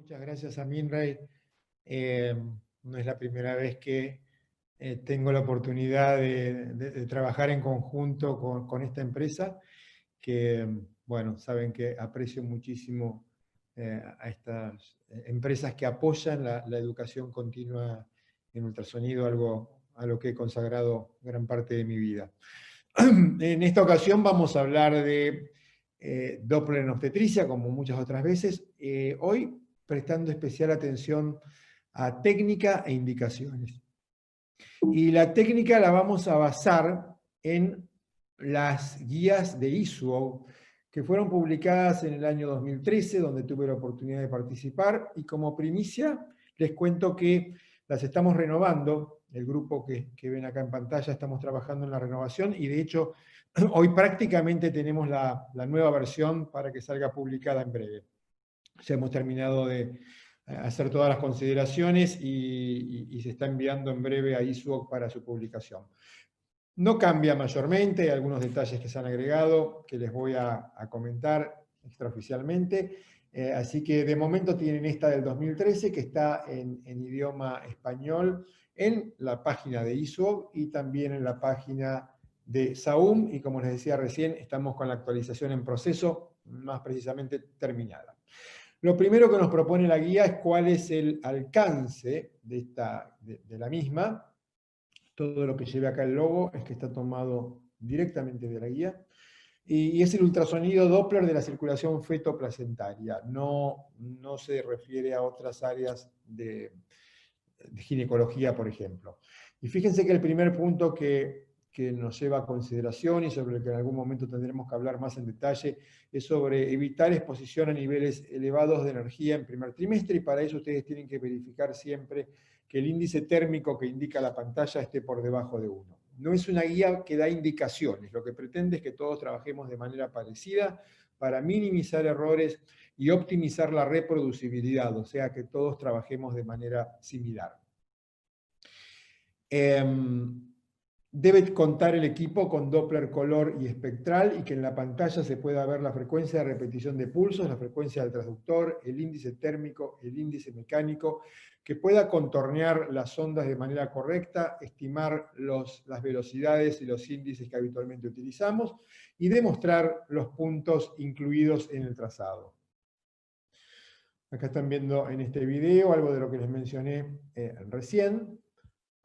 Muchas gracias a Minray. No es la primera vez que tengo la oportunidad de trabajar en conjunto con esta empresa, que, bueno, saben que aprecio muchísimo a estas empresas que apoyan la educación continua en ultrasonido, algo a lo que he consagrado gran parte de mi vida. En esta ocasión vamos a hablar de Doppler en obstetricia, como muchas otras veces. Hoy prestando especial atención a técnica e indicaciones. Y la técnica la vamos a basar en las guías de ISUO, que fueron publicadas en el año 2013, donde tuve la oportunidad de participar, y como primicia les cuento que las estamos renovando. El grupo que ven acá en pantalla estamos trabajando en la renovación, y de hecho hoy prácticamente tenemos la nueva versión para que salga publicada en breve. Ya hemos terminado de hacer todas las consideraciones y se está enviando en breve a ISUOC para su publicación. No cambia mayormente, hay algunos detalles que se han agregado que les voy a comentar extraoficialmente. Así que de momento tienen esta del 2013 que está en idioma español en la página de ISUOC y también en la página de SAUM, y como les decía recién, estamos con la actualización en proceso, más precisamente terminada. Lo primero que nos propone la guía es cuál es el alcance de la misma. Todo lo que lleve acá el logo es que está tomado directamente de la guía. Y es el ultrasonido Doppler de la circulación fetoplacentaria. No se refiere a otras áreas de ginecología, por ejemplo. Y fíjense que el primer punto que nos lleva a consideración y sobre el que en algún momento tendremos que hablar más en detalle es sobre evitar exposición a niveles elevados de energía en primer trimestre, y para eso ustedes tienen que verificar siempre que el índice térmico que indica la pantalla esté por debajo de 1. No es una guía que da indicaciones, lo que pretende es que todos trabajemos de manera parecida para minimizar errores y optimizar la reproducibilidad, o sea que todos trabajemos de manera similar. Debe contar el equipo con Doppler color y espectral, y que en la pantalla se pueda ver la frecuencia de repetición de pulsos, la frecuencia del transductor, el índice térmico, el índice mecánico, que pueda contornear las ondas de manera correcta, estimar las velocidades y los índices que habitualmente utilizamos, y demostrar los puntos incluidos en el trazado. Acá están viendo en este video algo de lo que les mencioné recién.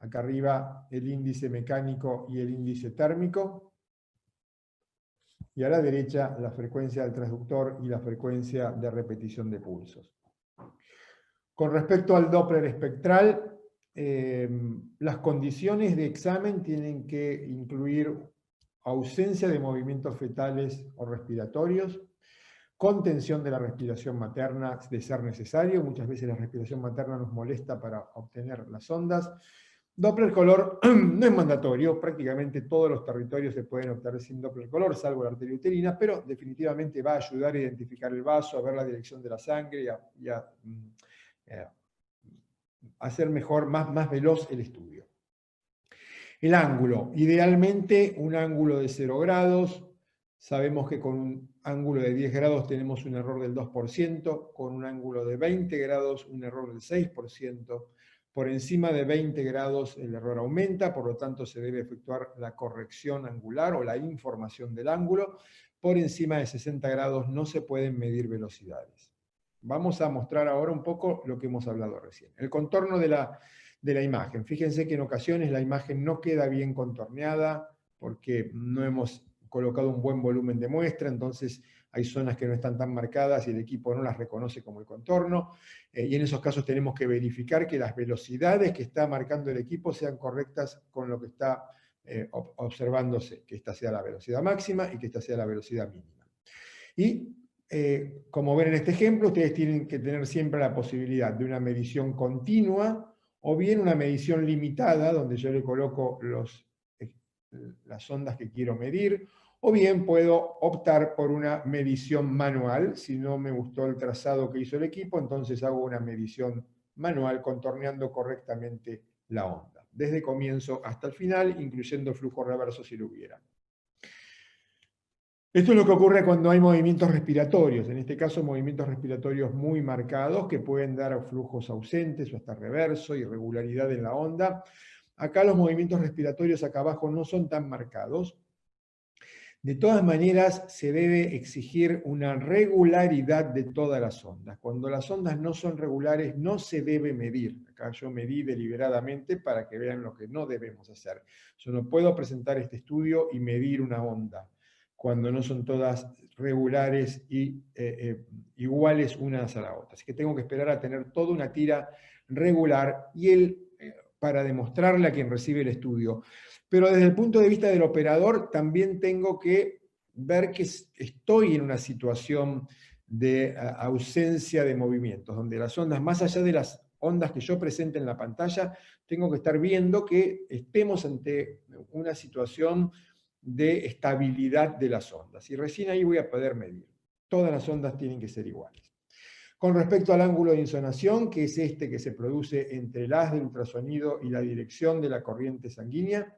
Acá arriba el índice mecánico y el índice térmico. Y a la derecha la frecuencia del transductor y la frecuencia de repetición de pulsos. Con respecto al Doppler espectral, las condiciones de examen tienen que incluir ausencia de movimientos fetales o respiratorios, contención de la respiración materna de ser necesario. Muchas veces la respiración materna nos molesta para obtener las ondas. Doppler color no es mandatorio, prácticamente todos los territorios se pueden obtener sin Doppler color, salvo la arteria uterina, pero definitivamente va a ayudar a identificar el vaso, a ver la dirección de la sangre y a hacer mejor, más veloz el estudio. El ángulo, idealmente un ángulo de 0 grados. Sabemos que con un ángulo de 10 grados tenemos un error del 2%, con un ángulo de 20 grados un error del 6%, por encima de 20 grados el error aumenta, por lo tanto se debe efectuar la corrección angular o la información del ángulo. Por encima de 60 grados no se pueden medir velocidades. Vamos a mostrar ahora un poco lo que hemos hablado recién. El contorno de la imagen. Fíjense que en ocasiones la imagen no queda bien contorneada porque no hemos colocado un buen volumen de muestra, entonces hay zonas que no están tan marcadas y el equipo no las reconoce como el contorno, y en esos casos tenemos que verificar que las velocidades que está marcando el equipo sean correctas con lo que está observándose, que esta sea la velocidad máxima y que esta sea la velocidad mínima. Y como ven en este ejemplo, ustedes tienen que tener siempre la posibilidad de una medición continua o bien una medición limitada, donde yo le coloco las ondas que quiero medir, o bien puedo optar por una medición manual. Si no me gustó el trazado que hizo el equipo, entonces hago una medición manual contorneando correctamente la onda, desde comienzo hasta el final, incluyendo flujo reverso si lo hubiera. Esto es lo que ocurre cuando hay movimientos respiratorios, en este caso movimientos respiratorios muy marcados que pueden dar flujos ausentes o hasta reverso, irregularidad en la onda. Acá los movimientos respiratorios acá abajo no son tan marcados. De todas maneras, se debe exigir una regularidad de todas las ondas. Cuando las ondas no son regulares, no se debe medir. Acá yo medí deliberadamente para que vean lo que no debemos hacer. Yo no puedo presentar este estudio y medir una onda cuando no son todas regulares y iguales unas a la otra. Así que tengo que esperar a tener toda una tira regular y para demostrarle a quien recibe el estudio. Pero desde el punto de vista del operador, también tengo que ver que estoy en una situación de ausencia de movimientos, donde las ondas, más allá de las ondas que yo presente en la pantalla, tengo que estar viendo que estemos ante una situación de estabilidad de las ondas. Y recién ahí voy a poder medir. Todas las ondas tienen que ser iguales. Con respecto al ángulo de insonación, que es este que se produce entre el haz del ultrasonido y la dirección de la corriente sanguínea,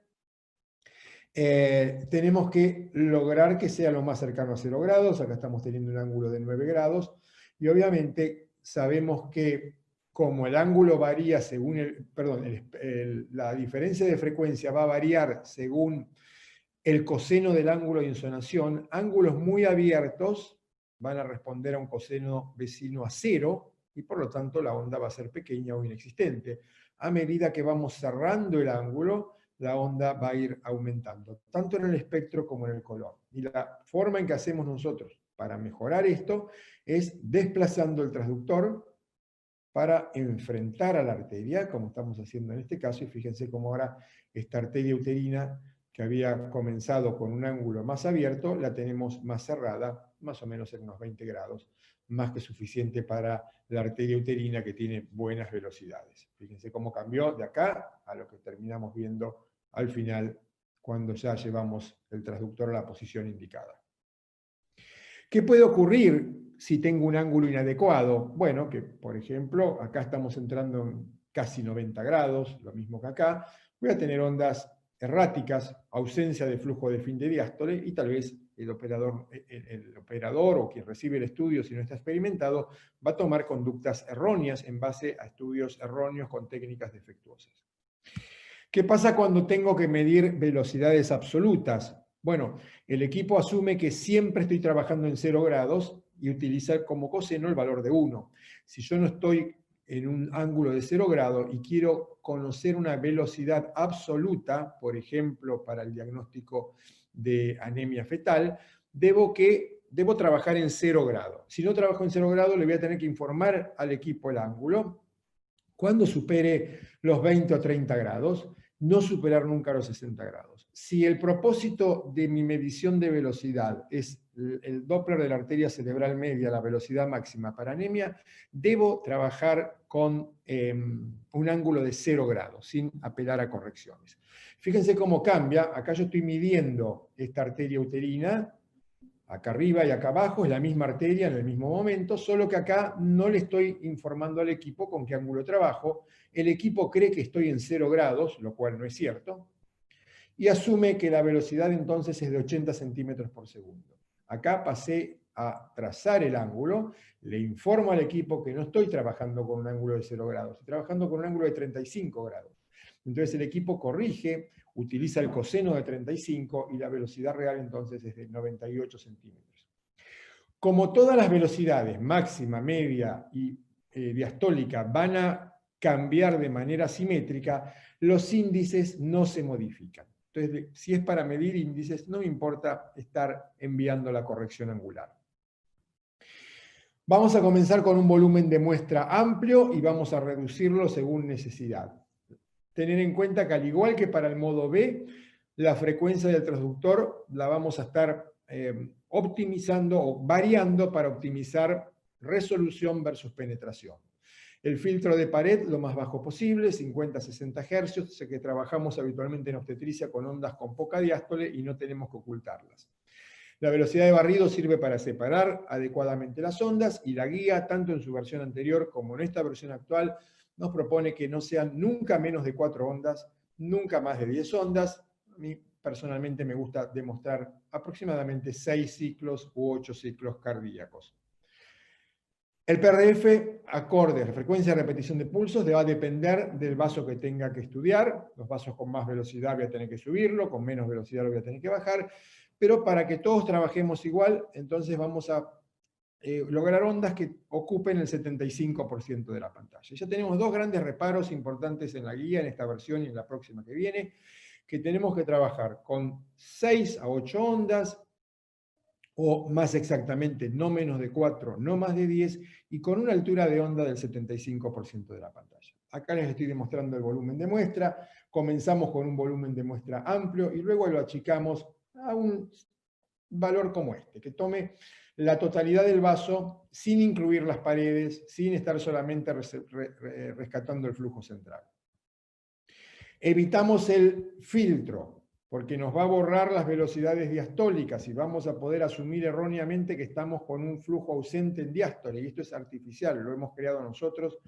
tenemos que lograr que sea lo más cercano a 0 grados. Acá estamos teniendo un ángulo de 9 grados. Y obviamente sabemos que como el ángulo varía según la diferencia de frecuencia va a variar según el coseno del ángulo de insonación, ángulos muy abiertos van a responder a un coseno vecino a 0 y por lo tanto la onda va a ser pequeña o inexistente. A medida que vamos cerrando el ángulo, la onda va a ir aumentando, tanto en el espectro como en el color. Y la forma en que hacemos nosotros para mejorar esto es desplazando el transductor para enfrentar a la arteria, como estamos haciendo en este caso, y fíjense cómo ahora esta arteria uterina que había comenzado con un ángulo más abierto, la tenemos más cerrada, más o menos en unos 20 grados, más que suficiente para la arteria uterina que tiene buenas velocidades. Fíjense cómo cambió de acá a lo que terminamos viendo al final, cuando ya llevamos el transductor a la posición indicada. ¿Qué puede ocurrir si tengo un ángulo inadecuado? Bueno, que por ejemplo, acá estamos entrando en casi 90 grados, lo mismo que acá. Voy a tener ondas erráticas, ausencia de flujo de fin de diástole, y tal vez el operador o quien recibe el estudio, si no está experimentado, va a tomar conductas erróneas en base a estudios erróneos con técnicas defectuosas. ¿Qué pasa cuando tengo que medir velocidades absolutas? Bueno, el equipo asume que siempre estoy trabajando en 0 grados y utiliza como coseno el valor de 1. Si yo no estoy en un ángulo de 0 grados y quiero conocer una velocidad absoluta, por ejemplo, para el diagnóstico de anemia fetal, debo trabajar en 0 grados. Si no trabajo en 0 grados, le voy a tener que informar al equipo el ángulo. Cuando supere los 20 o 30 grados, no superar nunca los 60 grados. Si el propósito de mi medición de velocidad es el Doppler de la arteria cerebral media, la velocidad máxima para anemia, debo trabajar con un ángulo de 0 grados, sin apelar a correcciones. Fíjense cómo cambia. Acá yo estoy midiendo esta arteria uterina, acá arriba y acá abajo, es la misma arteria en el mismo momento, solo que acá no le estoy informando al equipo con qué ángulo trabajo. El equipo cree que estoy en 0 grados, lo cual no es cierto, y asume que la velocidad entonces es de 80 centímetros por segundo. Acá pasé a trazar el ángulo, le informo al equipo que no estoy trabajando con un ángulo de 0 grados, estoy trabajando con un ángulo de 35 grados. Entonces el equipo corrige, utiliza el coseno de 35 y la velocidad real entonces es de 98 centímetros. Como todas las velocidades, máxima, media y diastólica, van a cambiar de manera simétrica, los índices no se modifican. Entonces, si es para medir índices, no me importa estar enviando la corrección angular. Vamos a comenzar con un volumen de muestra amplio y vamos a reducirlo según necesidad. Tener en cuenta que al igual que para el modo B, la frecuencia del transductor la vamos a estar optimizando o variando para optimizar resolución versus penetración. El filtro de pared lo más bajo posible, 50-60 Hz, sé que trabajamos habitualmente en obstetricia con ondas con poca diástole y no tenemos que ocultarlas. La velocidad de barrido sirve para separar adecuadamente las ondas y la guía, tanto en su versión anterior como en esta versión actual, nos propone que no sean nunca menos de 4 ondas, nunca más de 10 ondas. A mí personalmente me gusta demostrar aproximadamente 6 ciclos u 8 ciclos cardíacos. El PRF, acorde a la frecuencia de repetición de pulsos, va a depender del vaso que tenga que estudiar. Los vasos con más velocidad voy a tener que subirlo, con menos velocidad lo voy a tener que bajar, pero para que todos trabajemos igual, entonces vamos a lograr ondas que ocupen el 75% de la pantalla. Ya tenemos dos grandes reparos importantes en la guía, en esta versión y en la próxima que viene, que tenemos que trabajar con 6 a 8 ondas, o más exactamente, no menos de 4, no más de 10, y con una altura de onda del 75% de la pantalla. Acá les estoy demostrando el volumen de muestra. Comenzamos con un volumen de muestra amplio y luego lo achicamos a un valor como este, que tome la totalidad del vaso sin incluir las paredes, sin estar solamente rescatando el flujo central. Evitamos el filtro, porque nos va a borrar las velocidades diastólicas y vamos a poder asumir erróneamente que estamos con un flujo ausente en diástole, y esto es artificial, lo hemos creado nosotros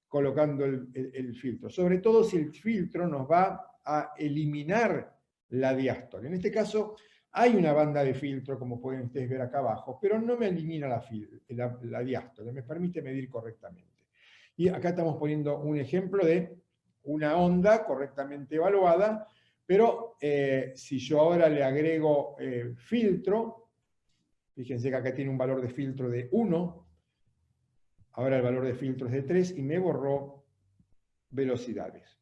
colocando el filtro. Sobre todo si el filtro nos va a eliminar la diástole. En este caso, hay una banda de filtro, como pueden ustedes ver acá abajo, pero no me elimina la diástole, me permite medir correctamente. Y acá estamos poniendo un ejemplo de una onda correctamente evaluada, pero si yo ahora le agrego filtro, fíjense que acá tiene un valor de filtro de 1, ahora el valor de filtro es de 3 y me borró velocidades.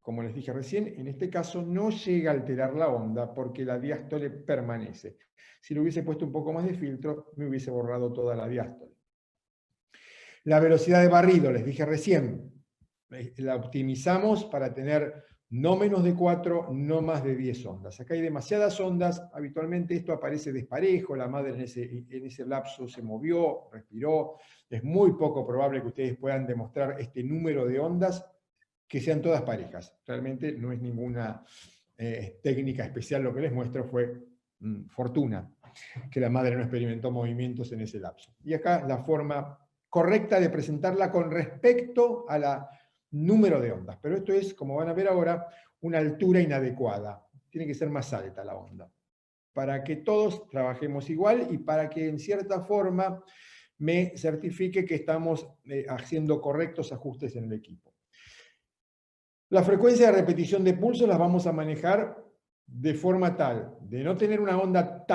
Como les dije recién, en este caso no llega a alterar la onda porque la diástole permanece. Si le hubiese puesto un poco más de filtro, me hubiese borrado toda la diástole. La velocidad de barrido, les dije recién, la optimizamos para tener no menos de 4, no más de 10 ondas. Acá hay demasiadas ondas, habitualmente esto aparece desparejo, la madre en ese lapso se movió, respiró. Es muy poco probable que ustedes puedan demostrar este número de ondas que sean todas parejas. Realmente no es ninguna técnica especial lo que les muestro, fue fortuna que la madre no experimentó movimientos en ese lapso. Y acá la forma correcta de presentarla con respecto a la número de ondas. Pero esto es, como van a ver ahora, una altura inadecuada. Tiene que ser más alta la onda, para que todos trabajemos igual y para que en cierta forma me certifique que estamos haciendo correctos ajustes en el equipo. La frecuencia de repetición de pulsos las vamos a manejar de forma tal de no tener una onda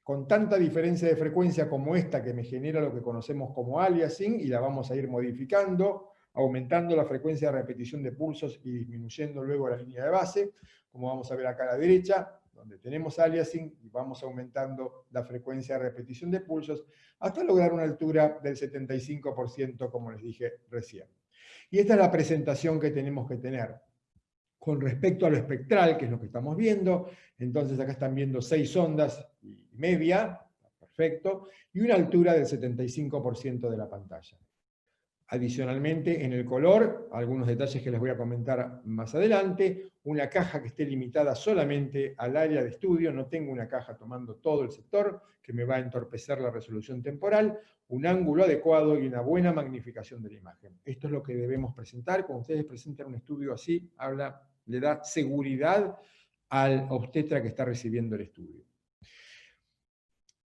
con tanta diferencia de frecuencia como esta que me genera lo que conocemos como aliasing, y la vamos a ir modificando, aumentando la frecuencia de repetición de pulsos y disminuyendo luego la línea de base, como vamos a ver acá a la derecha, donde tenemos aliasing, y vamos aumentando la frecuencia de repetición de pulsos hasta lograr una altura del 75%, como les dije recién. Y esta es la presentación que tenemos que tener. Con respecto a lo espectral, que es lo que estamos viendo, entonces acá están viendo 6 ondas y media, perfecto, y una altura del 75% de la pantalla. Adicionalmente, en el color, algunos detalles que les voy a comentar más adelante, una caja que esté limitada solamente al área de estudio, no tengo una caja tomando todo el sector, que me va a entorpecer la resolución temporal, un ángulo adecuado y una buena magnificación de la imagen. Esto es lo que debemos presentar. Cuando ustedes presentan un estudio así, le da seguridad al obstetra que está recibiendo el estudio.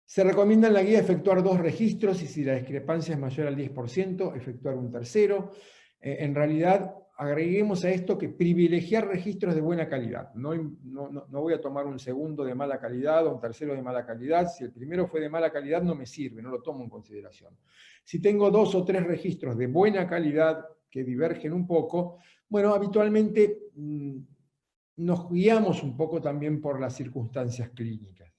Se recomienda en la guía efectuar 2 registros y si la discrepancia es mayor al 10%, efectuar un tercero. En realidad, agreguemos a esto que privilegiar registros de buena calidad. No voy a tomar un segundo de mala calidad o un tercero de mala calidad. Si el primero fue de mala calidad, no me sirve, no lo tomo en consideración. Si tengo 2 o 3 registros de buena calidad que divergen un poco, bueno, habitualmente nos guiamos un poco también por las circunstancias clínicas.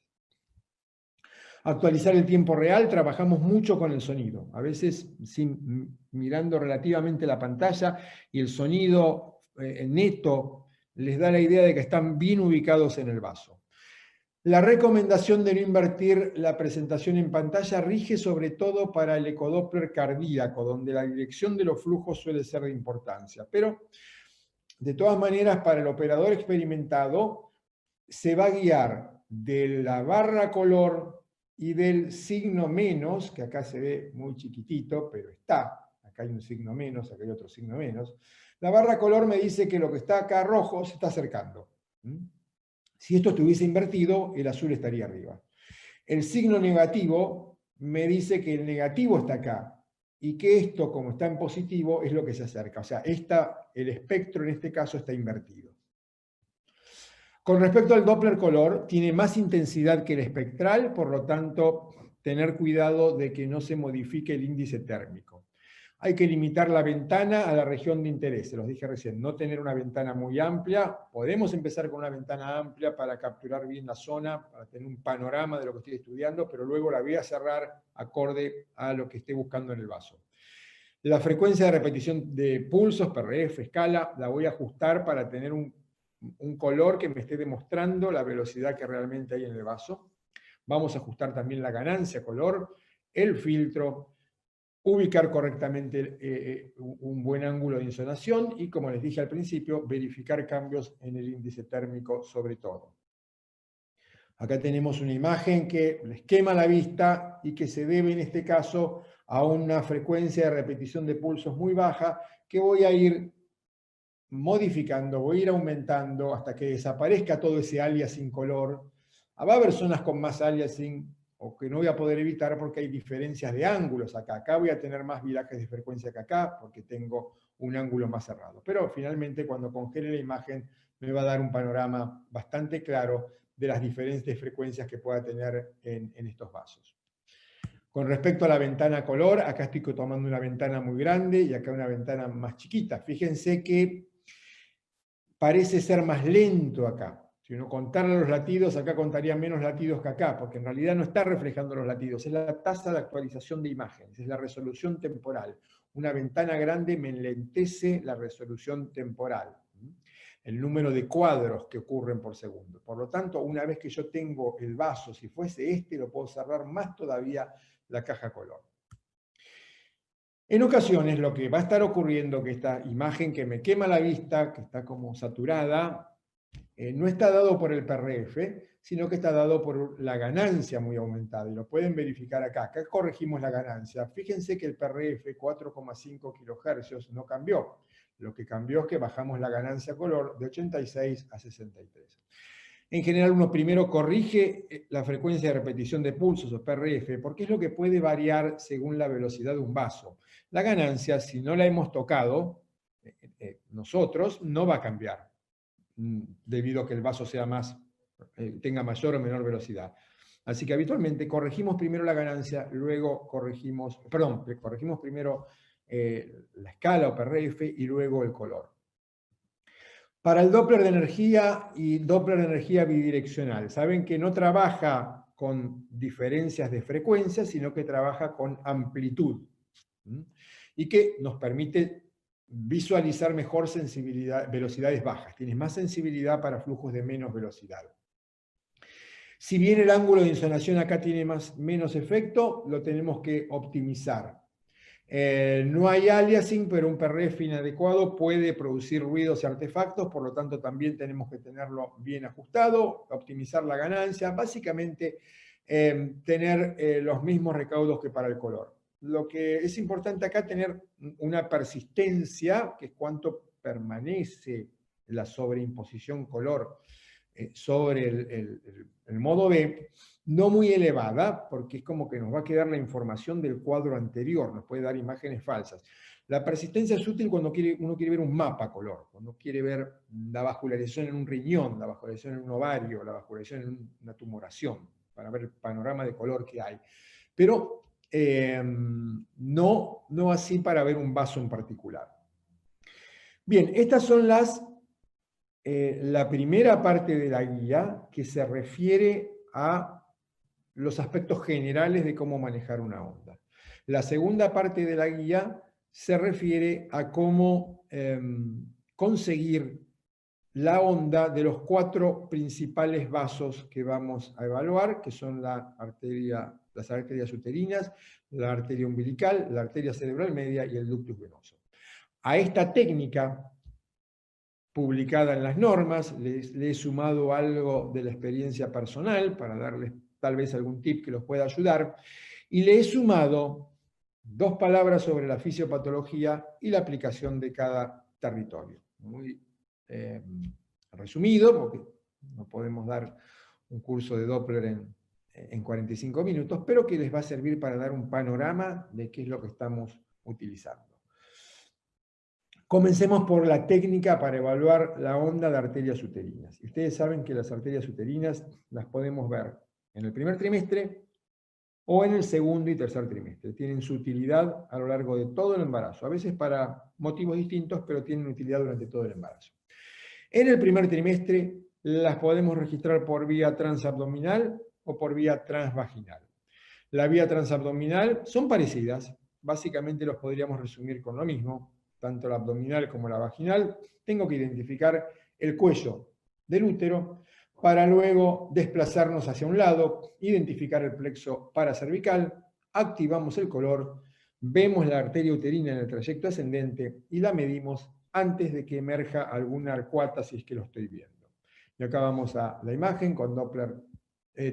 Actualizar el tiempo real, trabajamos mucho con el sonido, a veces mirando relativamente la pantalla y el sonido neto les da la idea de que están bien ubicados en el vaso. La recomendación de no invertir la presentación en pantalla rige sobre todo para el ecodoppler cardíaco, donde la dirección de los flujos suele ser de importancia. Pero, de todas maneras, para el operador experimentado, se va a guiar de la barra color y del signo menos, que acá se ve muy chiquitito, pero está, acá hay un signo menos, acá hay otro signo menos. La barra color me dice que lo que está acá rojo se está acercando. Si esto estuviese invertido, el azul estaría arriba. El signo negativo me dice que el negativo está acá, y que esto, como está en positivo, es lo que se acerca. O sea, el espectro en este caso está invertido. Con respecto al Doppler color, tiene más intensidad que el espectral, por lo tanto, tener cuidado de que no se modifique el índice térmico. Hay que limitar la ventana a la región de interés. Se los dije recién, no tener una ventana muy amplia. Podemos empezar con una ventana amplia para capturar bien la zona, para tener un panorama de lo que estoy estudiando, pero luego la voy a cerrar acorde a lo que esté buscando en el vaso. La frecuencia de repetición de pulsos, PRF, escala, la voy a ajustar para tener un color que me esté demostrando la velocidad que realmente hay en el vaso. Vamos a ajustar también la ganancia color, el filtro, ubicar correctamente un buen ángulo de insolación y, como les dije al principio, verificar cambios en el índice térmico sobre todo. Acá tenemos una imagen que les quema la vista y que se debe en este caso a una frecuencia de repetición de pulsos muy baja que voy a ir modificando, voy a ir aumentando hasta que desaparezca todo ese aliasing color. Va a haber zonas con más aliasing o que no voy a poder evitar porque hay diferencias de ángulos acá. Acá voy a tener más virajes de frecuencia que acá porque tengo un ángulo más cerrado. Pero finalmente cuando congele la imagen me va a dar un panorama bastante claro de las diferentes frecuencias que pueda tener en estos vasos. Con respecto a la ventana color, acá estoy tomando una ventana muy grande y acá una ventana más chiquita. Fíjense que parece ser más lento acá. Si uno contara los latidos, acá contaría menos latidos que acá, porque en realidad no está reflejando los latidos, es la tasa de actualización de imágenes, es la resolución temporal. Una ventana grande me enlentece la resolución temporal, el número de cuadros que ocurren por segundo. Por lo tanto, una vez que yo tengo el vaso, si fuese este, lo puedo cerrar más todavía la caja color. En ocasiones lo que va a estar ocurriendo, que esta imagen que me quema la vista, que está como saturada, no está dado por el PRF, sino que está dado por la ganancia muy aumentada. Y lo pueden verificar acá. Acá corregimos la ganancia. Fíjense que el PRF 4,5 kHz no cambió. Lo que cambió es que bajamos la ganancia color de 86 a 63. En general uno primero corrige la frecuencia de repetición de pulsos o PRF, porque es lo que puede variar según la velocidad de un vaso. La ganancia, si no la hemos tocado, nosotros, no va a cambiar, debido a que el vaso sea tenga mayor o menor velocidad. Así que habitualmente corregimos primero la ganancia, luego corregimos primero la escala o PRF y luego el color. Para el Doppler de energía y Doppler de energía bidireccional, saben que no trabaja con diferencias de frecuencia, sino que trabaja con amplitud. Y que nos permite visualizar mejor velocidades bajas. Tienes más sensibilidad para flujos de menos velocidad. Si bien el ángulo de insolación acá tiene menos efecto, lo tenemos que optimizar. No hay aliasing, pero un PRF inadecuado puede producir ruidos y artefactos, por lo tanto también tenemos que tenerlo bien ajustado, optimizar la ganancia, básicamente tener los mismos recaudos que para el color. Lo que es importante acá tener una persistencia, que es cuánto permanece la sobreimposición color sobre el modo B, no muy elevada, porque es como que nos va a quedar la información del cuadro anterior, nos puede dar imágenes falsas. La persistencia es útil cuando uno quiere ver un mapa color, cuando quiere ver la vascularización en un riñón, la vascularización en un ovario, la vascularización en una tumoración, para ver el panorama de color que hay. Pero no así para ver un vaso en particular. Bien, estas son la primera parte de la guía, que se refiere a los aspectos generales de cómo manejar una onda. La segunda parte de la guía se refiere a cómo conseguir la onda de los 4 principales vasos que vamos a evaluar, que son las arterias uterinas, la arteria umbilical, la arteria cerebral media y el ductus venoso. A esta técnica, publicada en las normas, le he sumado algo de la experiencia personal para darles tal vez algún tip que los pueda ayudar, y le he sumado 2 palabras sobre la fisiopatología y la aplicación de cada territorio. Muy resumido, porque no podemos dar un curso de Doppler en 45 minutos, pero que les va a servir para dar un panorama de qué es lo que estamos utilizando. Comencemos por la técnica para evaluar la onda de arterias uterinas. Ustedes saben que las arterias uterinas las podemos ver en el primer trimestre o en el segundo y tercer trimestre. Tienen su utilidad a lo largo de todo el embarazo, a veces para motivos distintos, pero tienen utilidad durante todo el embarazo. En el primer trimestre las podemos registrar por vía transabdominal o por vía transvaginal. La vía transabdominal son parecidas, básicamente los podríamos resumir con lo mismo, tanto la abdominal como la vaginal. Tengo que identificar el cuello del útero para luego desplazarnos hacia un lado, identificar el plexo paracervical, activamos el color, vemos la arteria uterina en el trayecto ascendente y la medimos antes de que emerja alguna arcuata, si es que lo estoy viendo. Y acá vamos a la imagen con Doppler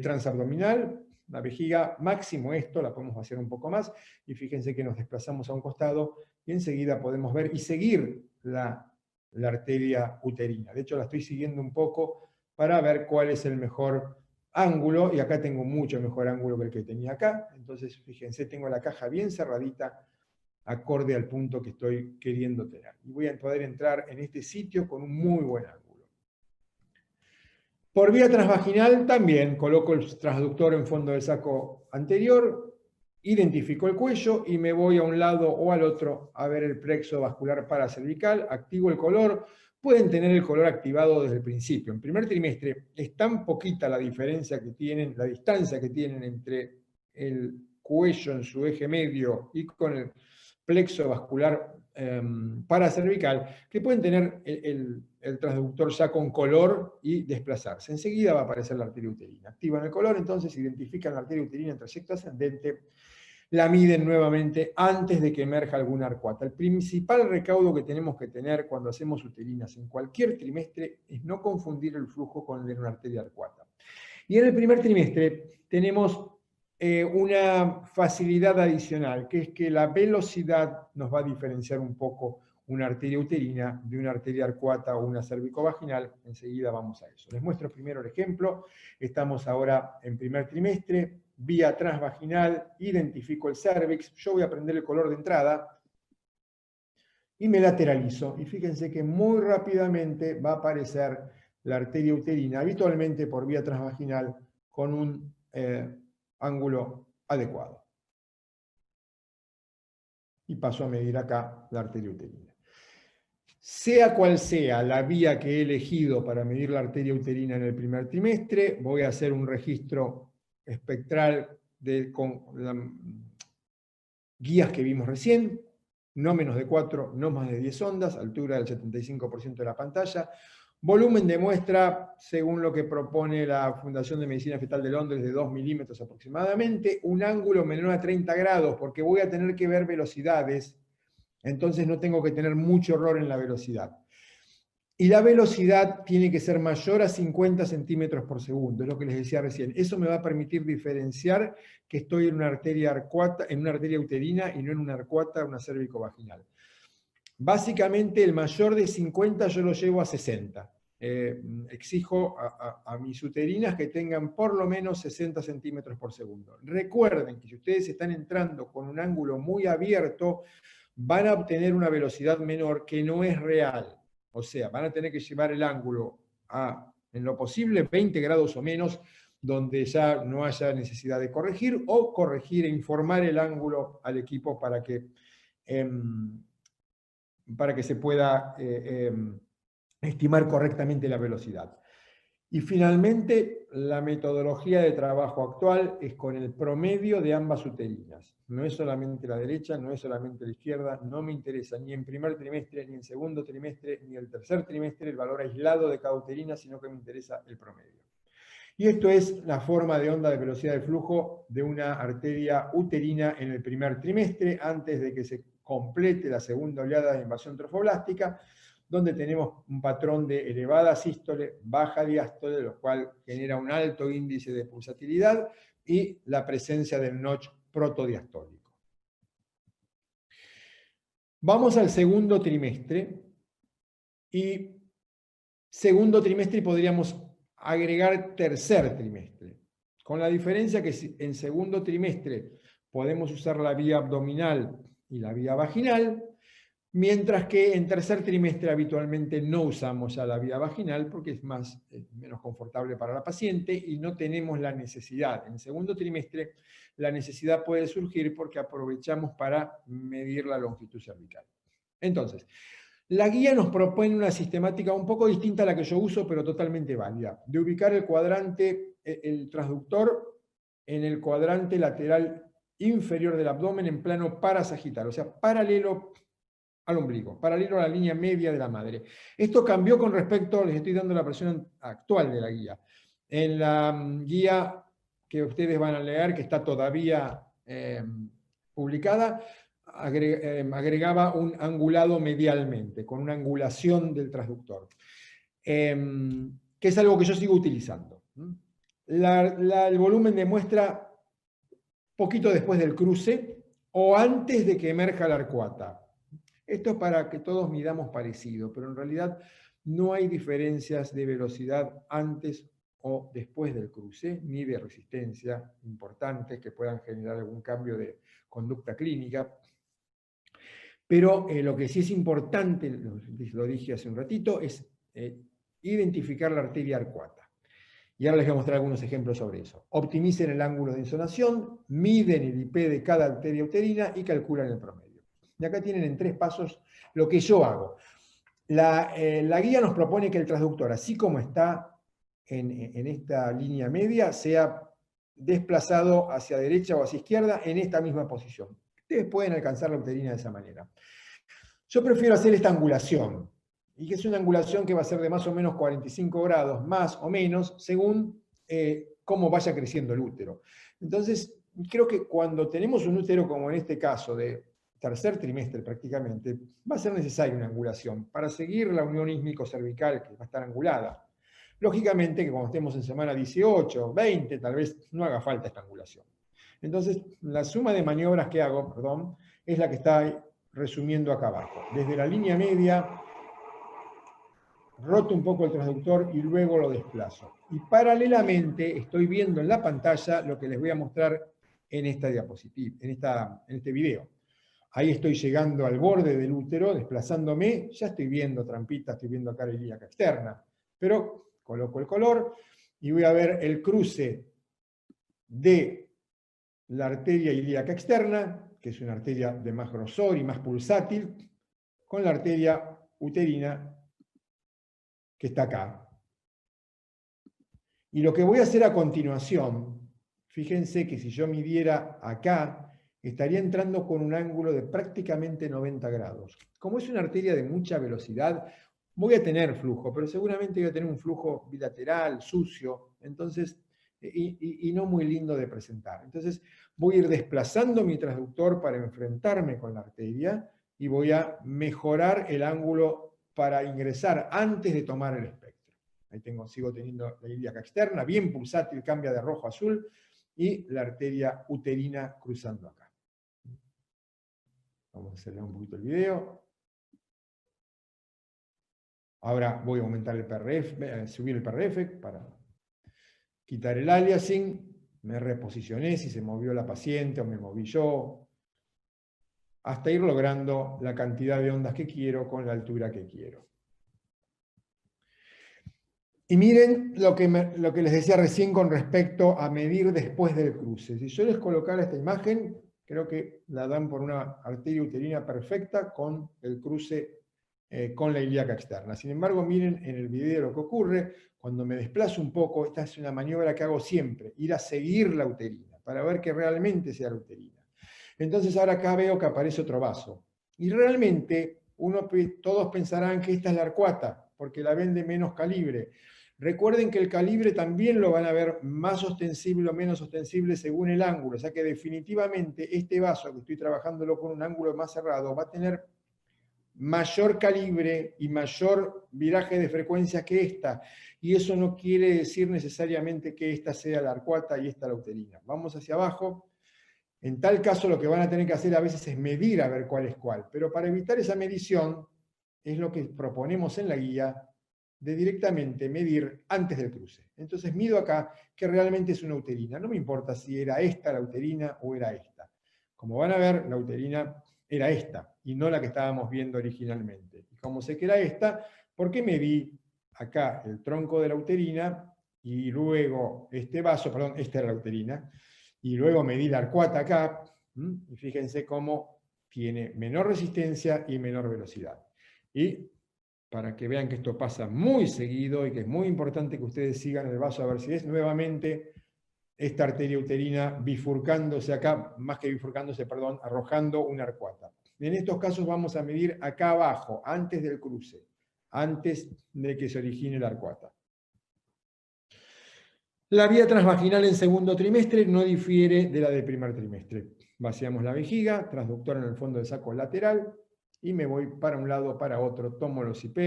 transabdominal, la vejiga, máximo esto, la podemos vaciar un poco más, y fíjense que nos desplazamos a un costado y enseguida podemos ver y seguir la arteria uterina. De hecho, la estoy siguiendo un poco para ver cuál es el mejor ángulo, y acá tengo mucho mejor ángulo que el que tenía acá. Entonces, fíjense, tengo la caja bien cerradita, acorde al punto que estoy queriendo tener. Y voy a poder entrar en este sitio con un muy buen ángulo. Por vía transvaginal también coloco el transductor en fondo del saco anterior, identifico el cuello y me voy a un lado o al otro a ver el plexo vascular paracervical, activo el color. Pueden tener el color activado desde el principio. En primer trimestre es tan poquita la diferencia que tienen, la distancia que tienen entre el cuello en su eje medio y con el plexo vascular paracervical, que pueden tener el transductor ya con color y desplazarse. Enseguida va a aparecer la arteria uterina. Activan el color, entonces identifican la arteria uterina en trayecto ascendente, la miden nuevamente antes de que emerja alguna arcuata. El principal recaudo que tenemos que tener cuando hacemos uterinas en cualquier trimestre es no confundir el flujo con el de una arteria arcuata. Y en el primer trimestre tenemos una facilidad adicional, que es que la velocidad nos va a diferenciar un poco una arteria uterina de una arteria arcuata o una cervicovaginal. Enseguida vamos a eso. Les muestro primero el ejemplo. Estamos ahora en primer trimestre, vía transvaginal, identifico el cervix. Yo voy a prender el color de entrada y me lateralizo. Y fíjense que muy rápidamente va a aparecer la arteria uterina, habitualmente por vía transvaginal, con un ángulo adecuado. Y paso a medir acá la arteria uterina. Sea cual sea la vía que he elegido para medir la arteria uterina en el primer trimestre, voy a hacer un registro espectral con las guías que vimos recién, no menos de 4, no más de 10 ondas, altura del 75% de la pantalla. Volumen de muestra, según lo que propone la Fundación de Medicina Fetal de Londres, de 2 milímetros aproximadamente. Un ángulo menor a 30 grados, porque voy a tener que ver velocidades, entonces no tengo que tener mucho error en la velocidad. Y la velocidad tiene que ser mayor a 50 centímetros por segundo, es lo que les decía recién. Eso me va a permitir diferenciar que estoy en una arteria arcuata, en una arteria uterina y no en una arcuata, una cérvico-vaginal. Básicamente el mayor de 50 yo lo llevo a 60. Exijo a mis uterinas que tengan por lo menos 60 centímetros por segundo. Recuerden que si ustedes están entrando con un ángulo muy abierto, van a obtener una velocidad menor que no es real. O sea, van a tener que llevar el ángulo a, en lo posible, 20 grados o menos, donde ya no haya necesidad de corregir, o corregir e informar el ángulo al equipo para que se pueda estimar correctamente la velocidad. Y finalmente, la metodología de trabajo actual es con el promedio de ambas uterinas. No es solamente la derecha, no es solamente la izquierda, no me interesa ni en primer trimestre, ni en segundo trimestre, ni el tercer trimestre el valor aislado de cada uterina, sino que me interesa el promedio. Y esto es la forma de onda de velocidad de flujo de una arteria uterina en el primer trimestre, antes de que se complete la segunda oleada de invasión trofoblástica, donde tenemos un patrón de elevada sístole, baja diástole, lo cual genera un alto índice de pulsatilidad y la presencia del notch protodiastólico. Vamos al segundo trimestre, y segundo trimestre podríamos agregar tercer trimestre, con la diferencia que en segundo trimestre podemos usar la vía abdominal y la vía vaginal, mientras que en tercer trimestre habitualmente no usamos ya la vía vaginal porque es menos confortable para la paciente y no tenemos la necesidad. En segundo trimestre la necesidad puede surgir porque aprovechamos para medir la longitud cervical. Entonces, la guía nos propone una sistemática un poco distinta a la que yo uso, pero totalmente válida, de ubicar el cuadrante, el transductor en el cuadrante lateral inferior del abdomen en plano parasagital, o sea, paralelo al ombligo, paralelo a la línea media de la madre. Esto cambió con respecto, les estoy dando la versión actual de la guía. En la guía que ustedes van a leer, que está todavía publicada, agregaba un angulado medialmente, con una angulación del transductor, que es algo que yo sigo utilizando. El volumen de muestra poquito después del cruce o antes de que emerja la arcuata. Esto es para que todos midamos parecido, pero en realidad no hay diferencias de velocidad antes o después del cruce, ni de resistencia importantes que puedan generar algún cambio de conducta clínica. Pero lo que sí es importante, lo dije hace un ratito, es identificar la arteria arcuata. Y ahora les voy a mostrar algunos ejemplos sobre eso. Optimicen el ángulo de insonación, miden el IP de cada arteria uterina y calculan el promedio. Y acá tienen en 3 pasos lo que yo hago. La guía nos propone que el transductor, así como está en esta línea media, sea desplazado hacia derecha o hacia izquierda en esta misma posición. Ustedes pueden alcanzar la uterina de esa manera. Yo prefiero hacer esta angulación, y que es una angulación que va a ser de más o menos 45 grados, más o menos, según cómo vaya creciendo el útero. Entonces, creo que cuando tenemos un útero como en este caso, de tercer trimestre prácticamente, va a ser necesaria una angulación para seguir la unión ísmico-cervical que va a estar angulada. Lógicamente que cuando estemos en semana 18, 20, tal vez no haga falta esta angulación. Entonces, la suma de maniobras que hago, perdón, es la que está resumiendo acá abajo. Desde la línea media, roto un poco el transductor y luego lo desplazo. Y paralelamente estoy viendo en la pantalla lo que les voy a mostrar en esta diapositiva, en este video. Ahí estoy llegando al borde del útero, desplazándome, ya estoy viendo trampita, estoy viendo acá la ilíaca externa, pero coloco el color y voy a ver el cruce de la arteria ilíaca externa, que es una arteria de más grosor y más pulsátil, con la arteria uterina que está acá. Y lo que voy a hacer a continuación, fíjense que si yo midiera acá, estaría entrando con un ángulo de prácticamente 90 grados. Como es una arteria de mucha velocidad, voy a tener flujo, pero seguramente voy a tener un flujo bilateral, sucio, entonces, y no muy lindo de presentar. Entonces, voy a ir desplazando mi transductor para enfrentarme con la arteria y voy a mejorar el ángulo para ingresar antes de tomar el espectro. Ahí sigo teniendo la ilíaca externa, bien pulsátil, cambia de rojo a azul, y la arteria uterina cruzando acá. Vamos a acelerar un poquito el video. Ahora voy a aumentar el PRF, subir el PRF para quitar el aliasing. Me reposicioné si se movió la paciente o me moví yo, hasta ir logrando la cantidad de ondas que quiero con la altura que quiero. Y miren lo que les decía recién con respecto a medir después del cruce. Si yo les colocara esta imagen, creo que la dan por una arteria uterina perfecta con el cruce con la ilíaca externa. Sin embargo, miren en el video lo que ocurre, cuando me desplazo un poco, esta es una maniobra que hago siempre, ir a seguir la uterina, para ver que realmente sea la uterina. Entonces ahora acá veo que aparece otro vaso. Y realmente todos pensarán que esta es la arcuata, porque la ven de menos calibre. Recuerden que el calibre también lo van a ver más ostensible o menos ostensible según el ángulo, o sea que definitivamente este vaso que estoy trabajándolo con un ángulo más cerrado va a tener mayor calibre y mayor viraje de frecuencia que esta, y eso no quiere decir necesariamente que esta sea la arcuata y esta la uterina. Vamos hacia abajo. En tal caso lo que van a tener que hacer a veces es medir a ver cuál es cuál, pero para evitar esa medición es lo que proponemos en la guía, de directamente medir antes del cruce. Entonces mido acá que realmente es una uterina. No me importa si era esta la uterina o era esta. Como van a ver, la uterina era esta y no la que estábamos viendo originalmente. Y como sé que era esta, ¿por qué medí acá el tronco de la uterina y luego este vaso, perdón, esta era la uterina, y luego medí la arcuata acá, y fíjense cómo tiene menor resistencia y menor velocidad. Y para que vean que esto pasa muy seguido y que es muy importante que ustedes sigan el vaso a ver si es nuevamente esta arteria uterina bifurcándose acá, más que bifurcándose, perdón, arrojando una arcuata. En estos casos vamos a medir acá abajo, antes del cruce, antes de que se origine la arcuata. La vía transvaginal en segundo trimestre no difiere de la del primer trimestre. Vaciamos la vejiga, transductor en el fondo del saco lateral, y me voy para un lado, para otro, tomo los IP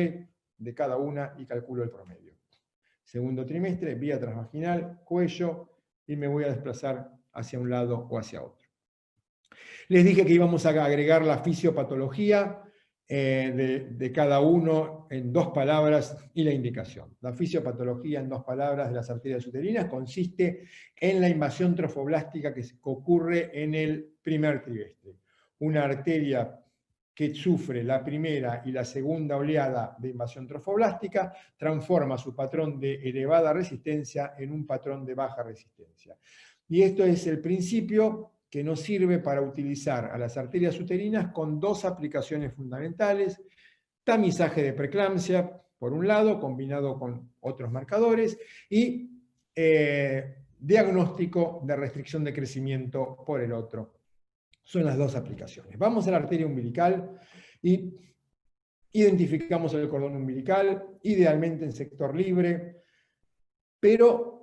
de cada una y calculo el promedio. Segundo trimestre, vía transvaginal, cuello, y me voy a desplazar hacia un lado o hacia otro. Les dije que íbamos a agregar la fisiopatología de cada uno en 2 palabras y la indicación. La fisiopatología en 2 palabras de las arterias uterinas consiste en la invasión trofoblástica que ocurre en el primer trimestre. Una arteria que sufre la primera y la segunda oleada de invasión trofoblástica transforma su patrón de elevada resistencia en un patrón de baja resistencia. Y esto es el principio que nos sirve para utilizar a las arterias uterinas con 2 aplicaciones fundamentales: tamizaje de preeclampsia, por un lado, combinado con otros marcadores, y diagnóstico de restricción de crecimiento por el otro. Son las 2 aplicaciones. Vamos a la arteria umbilical y identificamos el cordón umbilical, idealmente en sector libre, pero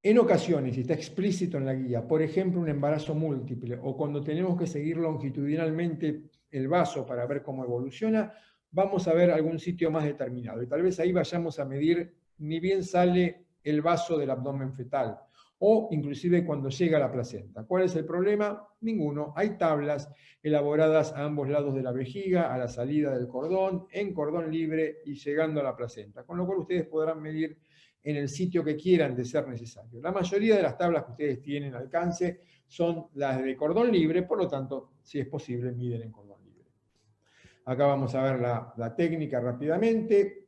en ocasiones, y está explícito en la guía, por ejemplo, un embarazo múltiple, o cuando tenemos que seguir longitudinalmente el vaso para ver cómo evoluciona, vamos a ver algún sitio más determinado. Y tal vez ahí vayamos a medir ni bien sale el vaso del abdomen fetal, o inclusive cuando llega a la placenta. ¿Cuál es el problema? Ninguno. Hay tablas elaboradas a ambos lados de la vejiga, a la salida del cordón, en cordón libre y llegando a la placenta, con lo cual ustedes podrán medir en el sitio que quieran de ser necesario. La mayoría de las tablas que ustedes tienen al alcance son las de cordón libre, por lo tanto, si es posible, miden en cordón libre. Acá vamos a ver la técnica rápidamente.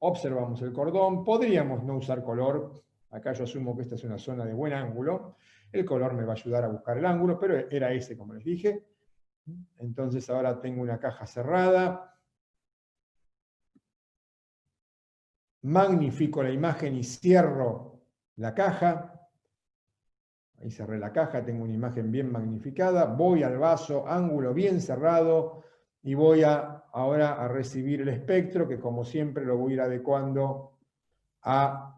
Observamos el cordón. Podríamos no usar color. Acá yo asumo que esta es una zona de buen ángulo. El color me va a ayudar a buscar el ángulo, pero era ese, como les dije. Entonces ahora tengo una caja cerrada. Magnifico la imagen y cierro la caja. Ahí cerré la caja, tengo una imagen bien magnificada. Voy al vaso, ángulo bien cerrado, y voy ahora a recibir el espectro, que como siempre lo voy a ir adecuando a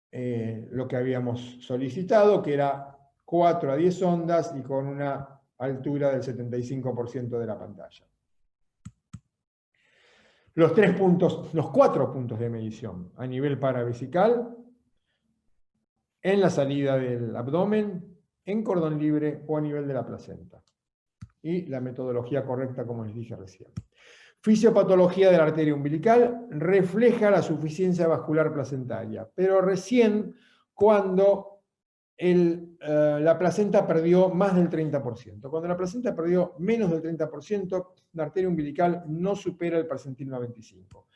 lo que habíamos solicitado, que era 4 a 10 ondas y con una altura del 75% de la pantalla. Los 4 puntos de medición a nivel paravesical, en la salida del abdomen, en cordón libre o a nivel de la placenta. Y la metodología correcta, como les dije recién. Fisiopatología de la arteria umbilical refleja la suficiencia vascular placentaria, pero recién cuando la placenta perdió más del 30%. Cuando la placenta perdió menos del 30%, la arteria umbilical no supera el percentil 95.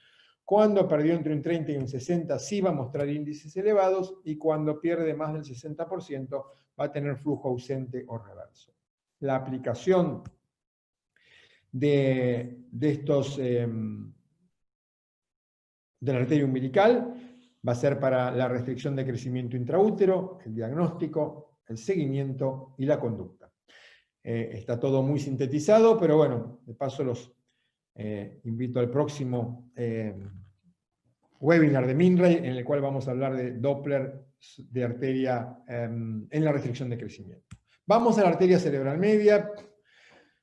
Cuando perdió entre un 30 y un 60 sí va a mostrar índices elevados, y cuando pierde más del 60% va a tener flujo ausente o reverso. La aplicación de la arteria umbilical va a ser para la restricción de crecimiento intraútero, el diagnóstico, el seguimiento y la conducta. Está todo muy sintetizado, pero bueno, de paso los invito al próximo webinar de Minray, en el cual vamos a hablar de Doppler de arteria en la restricción de crecimiento. Vamos a la arteria cerebral media.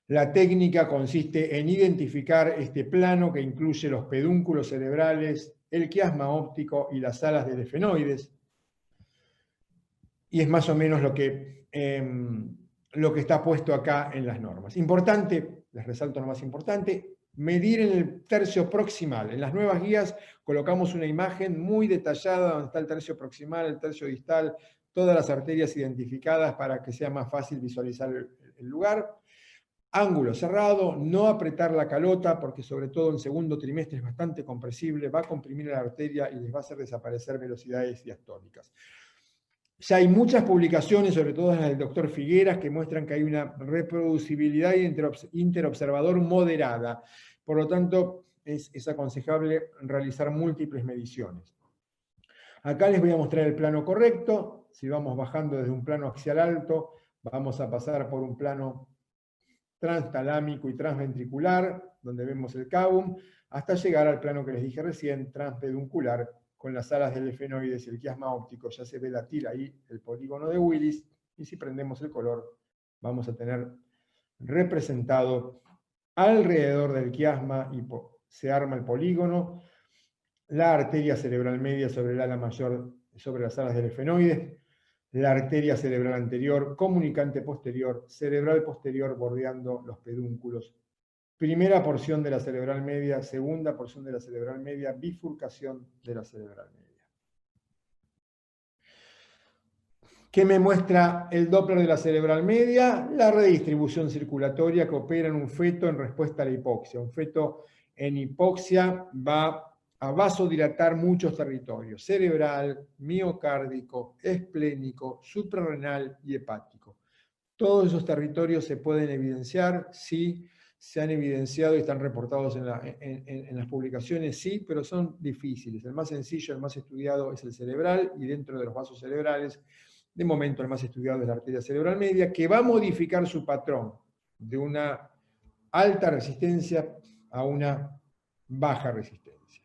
La técnica consiste en identificar este plano que incluye los pedúnculos cerebrales, el quiasma óptico y las alas del efenoides. Y es más o menos lo que está puesto acá en las normas. Importante, les resalto lo más importante, medir en el tercio proximal. En las nuevas guías colocamos una imagen muy detallada donde está el tercio proximal, el tercio distal, todas las arterias identificadas para que sea más fácil visualizar el lugar. Ángulo cerrado, no apretar la calota, porque sobre todo en segundo trimestre es bastante compresible, va a comprimir la arteria y les va a hacer desaparecer velocidades diastólicas. Ya hay muchas publicaciones, sobre todo las del doctor Figueras, que muestran que hay una reproducibilidad interobservador moderada. Por lo tanto, es aconsejable realizar múltiples mediciones. Acá les voy a mostrar el plano correcto. Si vamos bajando desde un plano axial alto, vamos a pasar por un plano transtalámico y transventricular, donde vemos el cavum, hasta llegar al plano que les dije recién, transpeduncular, con las alas del efenoides y el quiasma óptico. Ya se ve la tira ahí, el polígono de Willis, y si prendemos el color, vamos a tener representado alrededor del quiasma, y se arma el polígono, la arteria cerebral media sobre el ala mayor, sobre las alas del efenoides, la arteria cerebral anterior, comunicante posterior, cerebral posterior bordeando los pedúnculos. Primera porción de la cerebral media, segunda porción de la cerebral media, bifurcación de la cerebral media. ¿Qué me muestra el Doppler de la cerebral media? La redistribución circulatoria que opera en un feto en respuesta a la hipoxia. Un feto en hipoxia va a vasodilatar muchos territorios: cerebral, miocárdico, esplénico, suprarrenal y hepático. Todos esos territorios se pueden evidenciar, sí, se han evidenciado y están reportados en las publicaciones, sí, pero son difíciles. El más sencillo, el más estudiado es el cerebral, y dentro de los vasos cerebrales, de momento el más estudiado es la arteria cerebral media, que va a modificar su patrón de una alta resistencia a una baja resistencia.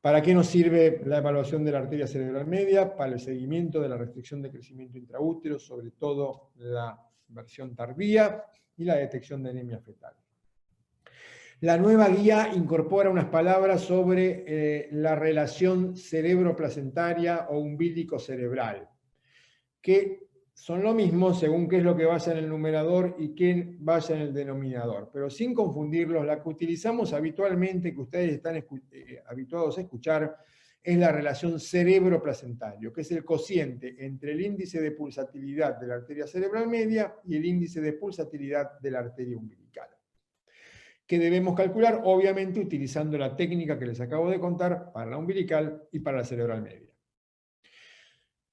¿Para qué nos sirve la evaluación de la arteria cerebral media? Para el seguimiento de la restricción de crecimiento intraútero, sobre todo la versión tardía, y la detección de anemia fetal. La nueva guía incorpora unas palabras sobre la relación cerebro-placentaria o umbilico-cerebral, que son lo mismo según qué es lo que vaya en el numerador y qué vaya en el denominador, pero sin confundirlos. La que utilizamos habitualmente, que ustedes están habituados a escuchar, es la relación cerebro-placentario, que es el cociente entre el índice de pulsatilidad de la arteria cerebral media y el índice de pulsatilidad de la arteria umbilical, que debemos calcular, obviamente, utilizando la técnica que les acabo de contar para la umbilical y para la cerebral media.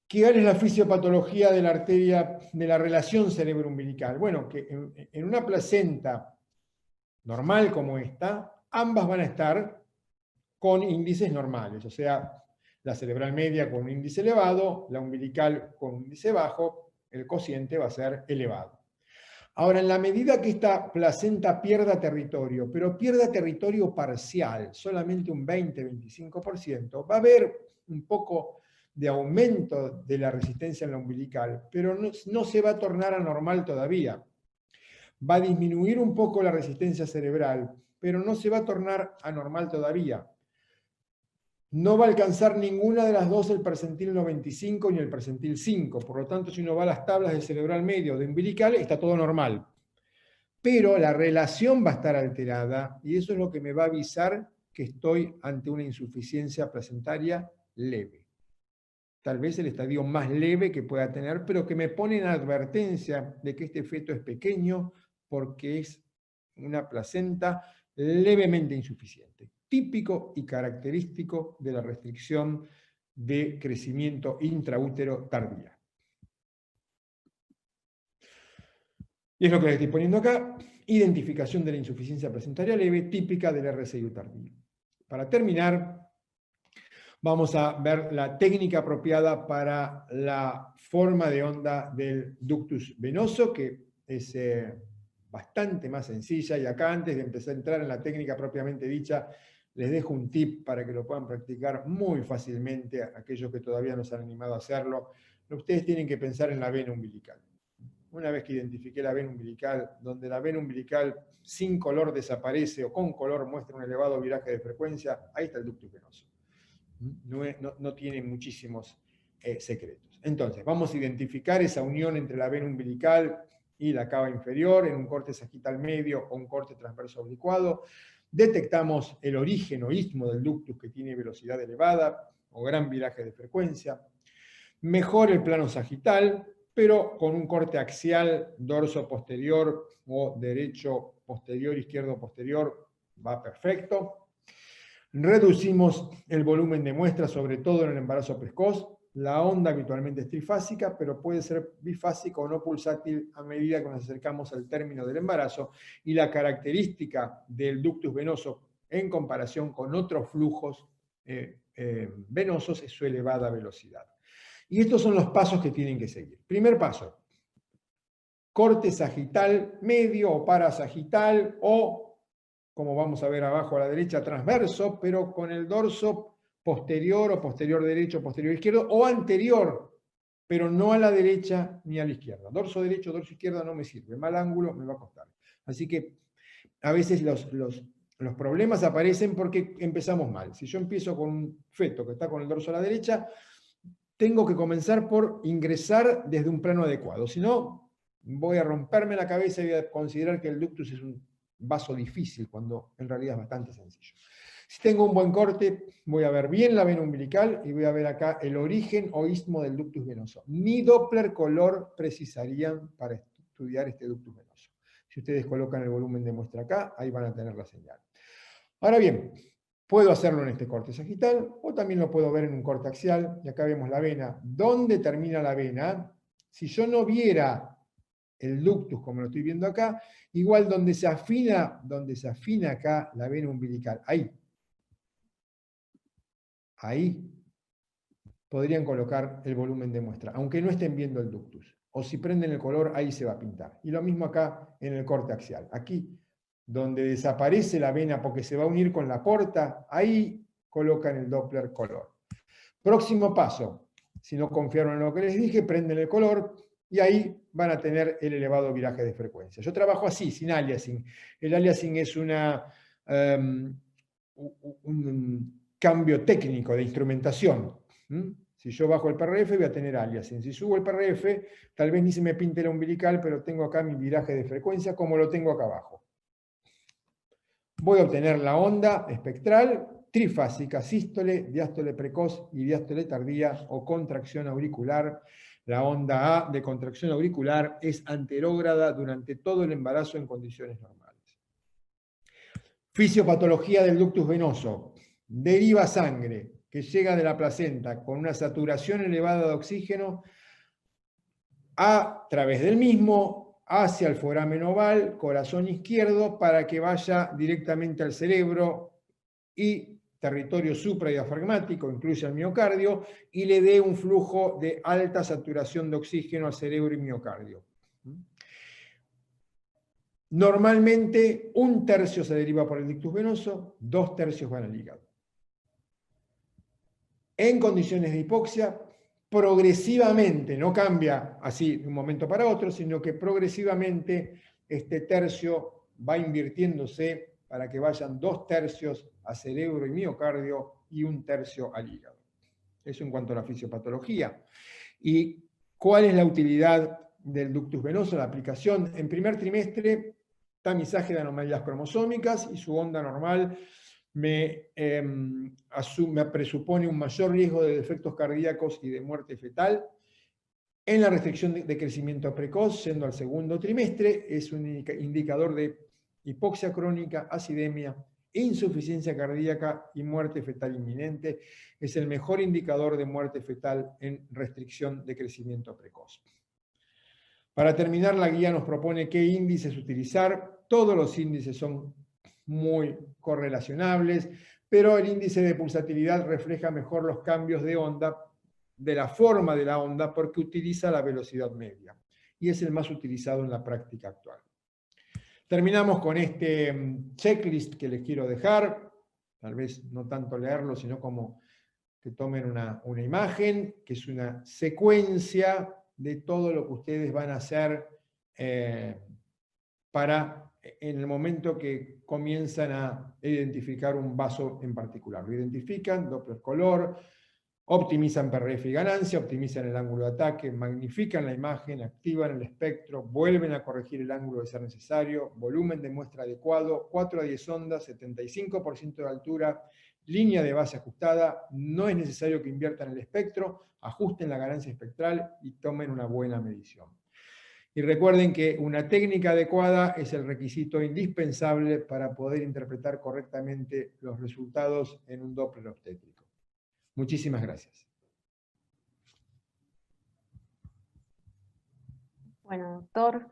¿Qué es la fisiopatología de la arteria, de la relación cerebro-umbilical? Bueno, que en una placenta normal como esta, ambas van a estar con índices normales, o sea, la cerebral media con un índice elevado, la umbilical con un índice bajo, el cociente va a ser elevado. Ahora, en la medida que esta placenta pierda territorio, pero pierda territorio parcial, solamente un 20-25%, va a haber un poco de aumento de la resistencia en la umbilical, pero no se va a tornar anormal todavía. Va a disminuir un poco la resistencia cerebral, pero no se va a tornar anormal todavía. No va a alcanzar ninguna de las dos el percentil 95 ni el percentil 5, por lo tanto, si uno va a las tablas de cerebral medio o de umbilical, está todo normal. Pero la relación va a estar alterada, y eso es lo que me va a avisar que estoy ante una insuficiencia placentaria leve. Tal vez el estadio más leve que pueda tener, pero que me pone en advertencia de que este feto es pequeño porque es una placenta levemente insuficiente, típico y característico de la restricción de crecimiento intraútero tardía. Y es lo que les estoy poniendo acá: identificación de la insuficiencia placentaria leve típica del RCI tardío. Para terminar, vamos a ver la técnica apropiada para la forma de onda del ductus venoso, que es bastante más sencilla. Y acá, antes de empezar a entrar en la técnica propiamente dicha, les dejo un tip para que lo puedan practicar muy fácilmente aquellos que todavía no se han animado a hacerlo. Ustedes tienen que pensar en la vena umbilical. Una vez que identifiqué la vena umbilical, donde la vena umbilical sin color desaparece o con color muestra un elevado viraje de frecuencia, ahí está el ductus venoso. No tiene muchísimos secretos. Entonces, vamos a identificar esa unión entre la vena umbilical y la cava inferior en un corte sagital medio o un corte transverso oblicuado. Detectamos el origen o istmo del ductus que tiene velocidad elevada o gran viraje de frecuencia. Mejor el plano sagital, pero con un corte axial dorso posterior o derecho posterior, izquierdo posterior, va perfecto. Reducimos el volumen de muestra, sobre todo en el embarazo precoz. La onda habitualmente es trifásica, pero puede ser bifásica o no pulsátil a medida que nos acercamos al término del embarazo. Y la característica del ductus venoso en comparación con otros flujos venosos es su elevada velocidad. Y estos son los pasos que tienen que seguir. Primer paso, corte sagital medio o parasagital o, como vamos a ver abajo a la derecha, transverso, pero con el dorso posterior o posterior derecho, posterior izquierdo, o anterior, pero no a la derecha ni a la izquierda. Dorso derecho, dorso izquierda no me sirve, mal ángulo me va a costar. Así que a veces los problemas aparecen porque empezamos mal. Si yo empiezo con un feto que está con el dorso a la derecha, tengo que comenzar por ingresar desde un plano adecuado. Si no, voy a romperme la cabeza y voy a considerar que el ductus es un vaso difícil, cuando en realidad es bastante sencillo. Si tengo un buen corte, voy a ver bien la vena umbilical y voy a ver acá el origen o istmo del ductus venoso. Ni Doppler color precisarían para estudiar este ductus venoso. Si ustedes colocan el volumen de muestra acá, ahí van a tener la señal. Ahora bien, puedo hacerlo en este corte sagital o también lo puedo ver en un corte axial. Y acá vemos la vena. ¿Dónde termina la vena? Si yo no viera el ductus como lo estoy viendo acá, igual donde se afina acá la vena umbilical, ahí podrían colocar el volumen de muestra, aunque no estén viendo el ductus. O si prenden el color, ahí se va a pintar. Y lo mismo acá en el corte axial. Aquí, donde desaparece la vena porque se va a unir con la porta, ahí colocan el Doppler color. Próximo paso, si no confiaron en lo que les dije, prenden el color y ahí van a tener el elevado viraje de frecuencia. Yo trabajo así, sin aliasing. El aliasing es un cambio técnico de instrumentación. Si yo bajo el PRF voy a tener aliasing. Si subo el PRF, tal vez ni se me pinte la umbilical, pero tengo acá mi viraje de frecuencia como lo tengo acá abajo. Voy a obtener la onda espectral trifásica, sístole, diástole precoz y diástole tardía o contracción auricular. La onda A de contracción auricular es anterógrada durante todo el embarazo en condiciones normales. Fisiopatología del ductus venoso. Deriva sangre que llega de la placenta con una saturación elevada de oxígeno a través del mismo hacia el foramen oval, corazón izquierdo, para que vaya directamente al cerebro y territorio supradiafragmático, incluye al miocardio, y le dé un flujo de alta saturación de oxígeno al cerebro y miocardio. Normalmente, 1/3 se deriva por el ductus venoso, 2/3 van al hígado. En condiciones de hipoxia, progresivamente, no cambia así de un momento para otro, sino que progresivamente este tercio va invirtiéndose para que vayan 2/3 a cerebro y miocardio y 1/3 al hígado. Eso en cuanto a la fisiopatología. ¿Y cuál es la utilidad del ductus venoso? La aplicación en primer trimestre, tamizaje de anomalías cromosómicas y su onda normal me presupone un mayor riesgo de defectos cardíacos y de muerte fetal. En la restricción de crecimiento precoz, yendo al segundo trimestre, es un indicador de hipoxia crónica, acidemia, insuficiencia cardíaca y muerte fetal inminente. Es el mejor indicador de muerte fetal en restricción de crecimiento precoz. Para terminar, la guía nos propone qué índices utilizar. Todos los índices son muy correlacionables, pero el índice de pulsatilidad refleja mejor los cambios de onda, de la forma de la onda, porque utiliza la velocidad media y es el más utilizado en la práctica actual. Terminamos con este checklist que les quiero dejar, tal vez no tanto leerlo, sino como que tomen una imagen, que es una secuencia de todo lo que ustedes van a hacer para en el momento que comienzan a identificar un vaso en particular. Lo identifican, Doppler color, Optimizan PRF y ganancia, optimizan el ángulo de ataque, magnifican la imagen, activan el espectro, vuelven a corregir el ángulo de ser necesario, volumen de muestra adecuado, 4 a 10 ondas, 75% de altura, línea de base ajustada, no es necesario que inviertan el espectro, ajusten la ganancia espectral y tomen una buena medición. Y recuerden que una técnica adecuada es el requisito indispensable para poder interpretar correctamente los resultados en un Doppler obstétrico. Muchísimas gracias. Bueno, doctor,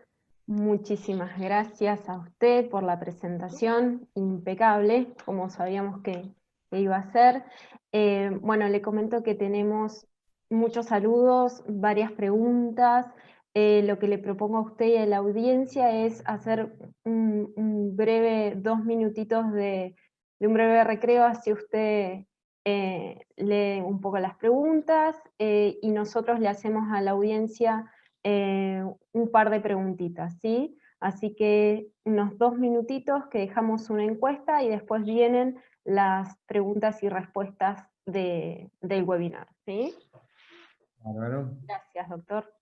muchísimas gracias a usted por la presentación, impecable, como sabíamos que iba a ser. Bueno, le comento que tenemos muchos saludos, varias preguntas. Lo que le propongo a usted y a la audiencia es hacer un breve 2 minutitos de un breve recreo, así usted lee un poco las preguntas y nosotros le hacemos a la audiencia un par de preguntitas, ¿sí? Así que unos 2 minutitos que dejamos una encuesta y después vienen las preguntas y respuestas del webinar, ¿sí? Bárbaro. Gracias, doctor.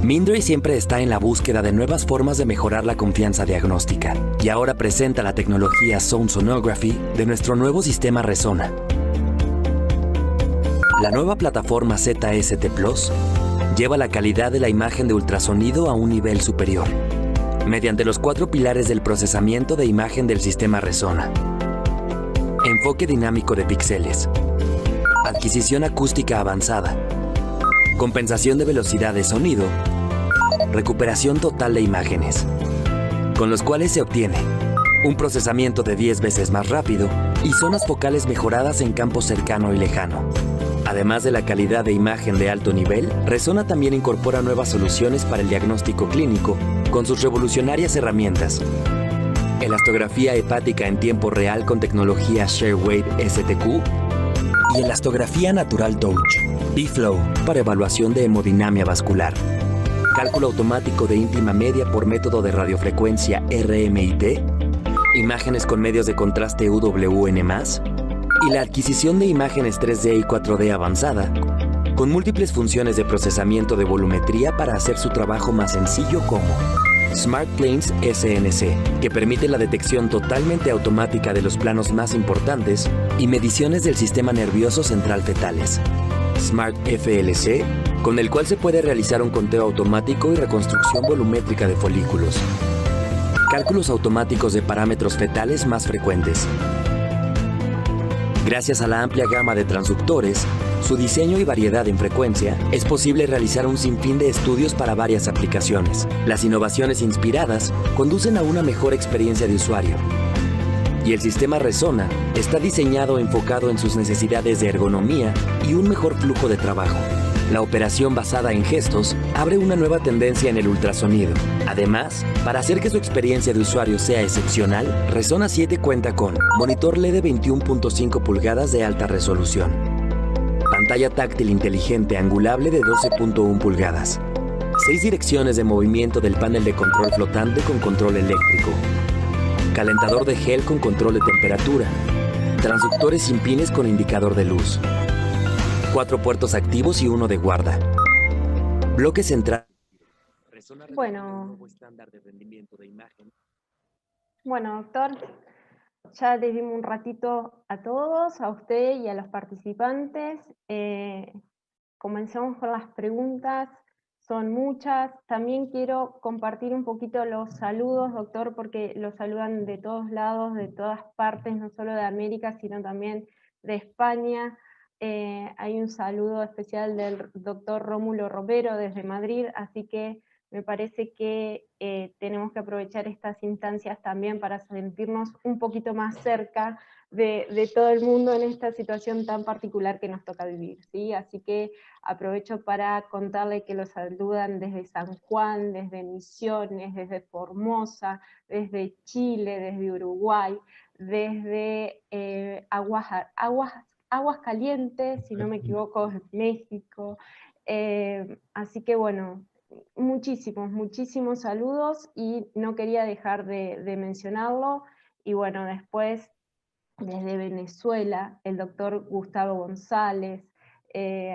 Mindray siempre está en la búsqueda de nuevas formas de mejorar la confianza diagnóstica y ahora presenta la tecnología Zone Sonography de nuestro nuevo sistema Resona. La nueva plataforma ZST Plus lleva la calidad de la imagen de ultrasonido a un nivel superior, mediante los 4 pilares del procesamiento de imagen del sistema Resona: enfoque dinámico de píxeles, adquisición acústica avanzada, compensación de velocidad de sonido, recuperación total de imágenes, con los cuales se obtiene un procesamiento de 10 veces más rápido y zonas focales mejoradas en campo cercano y lejano. Además de la calidad de imagen de alto nivel, Resona también incorpora nuevas soluciones para el diagnóstico clínico con sus revolucionarias herramientas: elastografía hepática en tiempo real con tecnología ShareWave STQ y elastografía natural Touch, B-Flow para evaluación de hemodinamia vascular, cálculo automático de íntima media por método de radiofrecuencia RMIT, imágenes con medios de contraste UWN+, y la adquisición de imágenes 3D y 4D avanzada, con múltiples funciones de procesamiento de volumetría para hacer su trabajo más sencillo, como Smart Planes SNC, que permite la detección totalmente automática de los planos más importantes y mediciones del sistema nervioso central fetales, Smart FLC, con el cual se puede realizar un conteo automático y reconstrucción volumétrica de folículos, cálculos automáticos de parámetros fetales más frecuentes. Gracias a la amplia gama de transductores, su diseño y variedad en frecuencia, es posible realizar un sinfín de estudios para varias aplicaciones. Las innovaciones inspiradas conducen a una mejor experiencia de usuario. Y el sistema Resona está diseñado enfocado en sus necesidades de ergonomía y un mejor flujo de trabajo. La operación basada en gestos abre una nueva tendencia en el ultrasonido. Además, para hacer que su experiencia de usuario sea excepcional, Resona 7 cuenta con monitor LED de 21.5 pulgadas de alta resolución, pantalla táctil inteligente angulable de 12.1 pulgadas, 6 direcciones de movimiento del panel de control flotante con control eléctrico, calentador de gel con control de temperatura, transductores sin pines con indicador de luz, 4 puertos activos y 1 de guarda, bloque central. Bueno, doctor, ya les dimos un ratito a todos, a usted y a los participantes. Comenzamos con las preguntas, son muchas. También quiero compartir un poquito los saludos, doctor, porque los saludan de todos lados, de todas partes, no solo de América, sino también de España. Hay un saludo especial del doctor Rómulo Romero desde Madrid, así que me parece que tenemos que aprovechar estas instancias también para sentirnos un poquito más cerca de todo el mundo en esta situación tan particular que nos toca vivir, ¿sí? Así que aprovecho para contarle que los saludan desde San Juan, desde Misiones, desde Formosa, desde Chile, desde Uruguay, desde Aguas Calientes, si no me equivoco, México. Así que bueno, muchísimos saludos y no quería dejar de mencionarlo. Y bueno, después desde Venezuela, el doctor Gustavo González.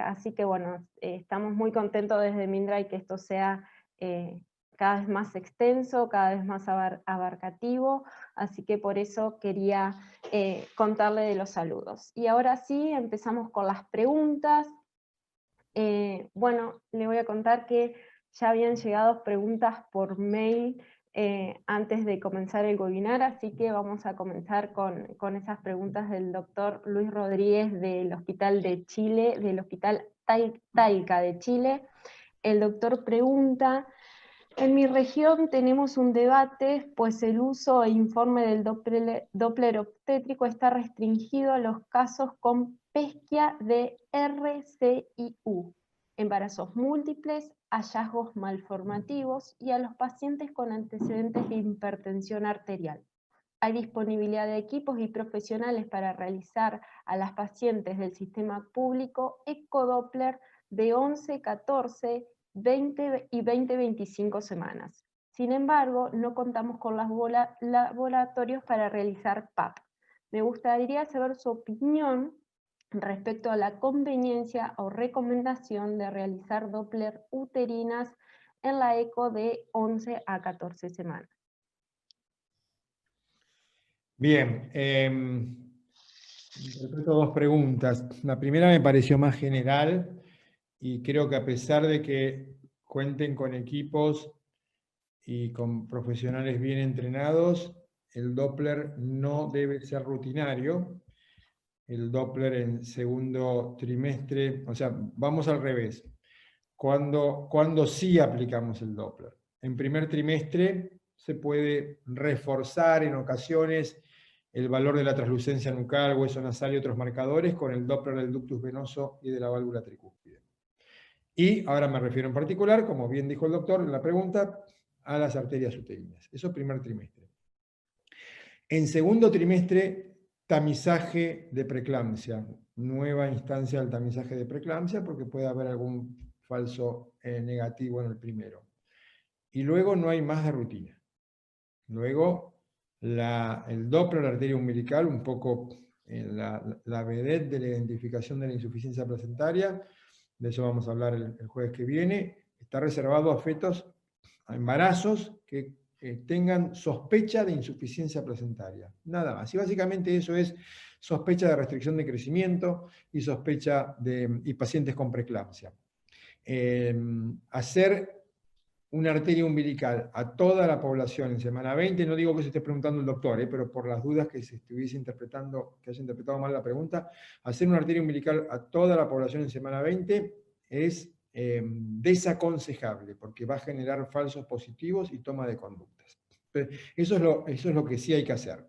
Así que bueno, estamos muy contentos desde Mindray que esto sea cada vez más extenso, cada vez más abarcativo, así que por eso quería contarle de los saludos. Y ahora sí, empezamos con las preguntas. Bueno, le voy a contar que ya habían llegado preguntas por mail antes de comenzar el webinar, así que vamos a comenzar con esas preguntas del doctor Luis Rodríguez del Hospital de Chile, del Hospital Talca de Chile. El doctor pregunta: en mi región tenemos un debate, pues el uso e informe del Doppler obstétrico está restringido a los casos con pesquia de RCIU, embarazos múltiples, hallazgos malformativos y a los pacientes con antecedentes de hipertensión arterial. Hay disponibilidad de equipos y profesionales para realizar a las pacientes del sistema público ecodoppler de 11, 14, 20 y 20-25 semanas. Sin embargo, no contamos con los laboratorios para realizar PAP. Me gustaría saber su opinión respecto a la conveniencia o recomendación de realizar Doppler uterinas en la eco de 11 a 14 semanas. Bien, interpreto dos preguntas. La primera me pareció más general y creo que a pesar de que cuenten con equipos y con profesionales bien entrenados, el Doppler no debe ser rutinario. El Doppler en segundo trimestre, o sea, vamos al revés. Cuando sí aplicamos el Doppler. En primer trimestre se puede reforzar en ocasiones el valor de la translucencia nucal, hueso nasal y otros marcadores con el Doppler del ductus venoso y de la válvula tricúspide. Y ahora me refiero en particular, como bien dijo el doctor en la pregunta, a las arterias uterinas. Eso es primer trimestre. En segundo trimestre, tamizaje de preeclampsia. Nueva instancia del tamizaje de preeclampsia porque puede haber algún falso negativo en el primero. Y luego no hay más de rutina. Luego el Doppler, la arteria umbilical, un poco la vedette de la identificación de la insuficiencia placentaria, de eso vamos a hablar el jueves que viene, está reservado a fetos, a embarazos que tengan sospecha de insuficiencia placentaria, nada más. Y básicamente eso es sospecha de restricción de crecimiento y sospecha y pacientes con preeclampsia. Hacer una arteria umbilical a toda la población en semana 20, no digo que se esté preguntando el doctor, pero por las dudas que se estuviese interpretando, que haya interpretado mal la pregunta, hacer una arteria umbilical a toda la población en semana 20 es desaconsejable, porque va a generar falsos positivos y toma de conductas. Eso es lo que sí hay que hacer.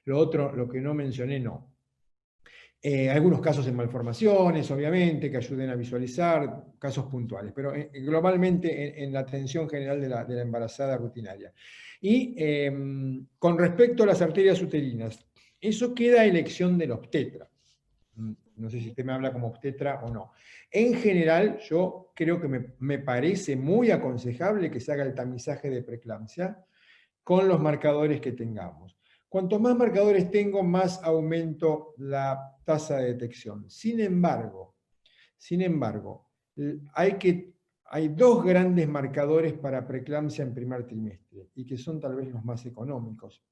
Lo otro, lo que no mencioné, no. Algunos casos en malformaciones, obviamente, que ayuden a visualizar casos puntuales, pero globalmente en la atención general de la embarazada rutinaria. Y con respecto a las arterias uterinas, eso queda a elección del obstetra. No sé si usted me habla como obstetra o no. En general, yo creo que me parece muy aconsejable que se haga el tamizaje de preeclampsia con los marcadores que tengamos. Cuanto más marcadores tengo, más aumento la tasa de detección. Sin embargo, hay dos grandes marcadores para preeclampsia en primer trimestre, y que son tal vez los más económicos,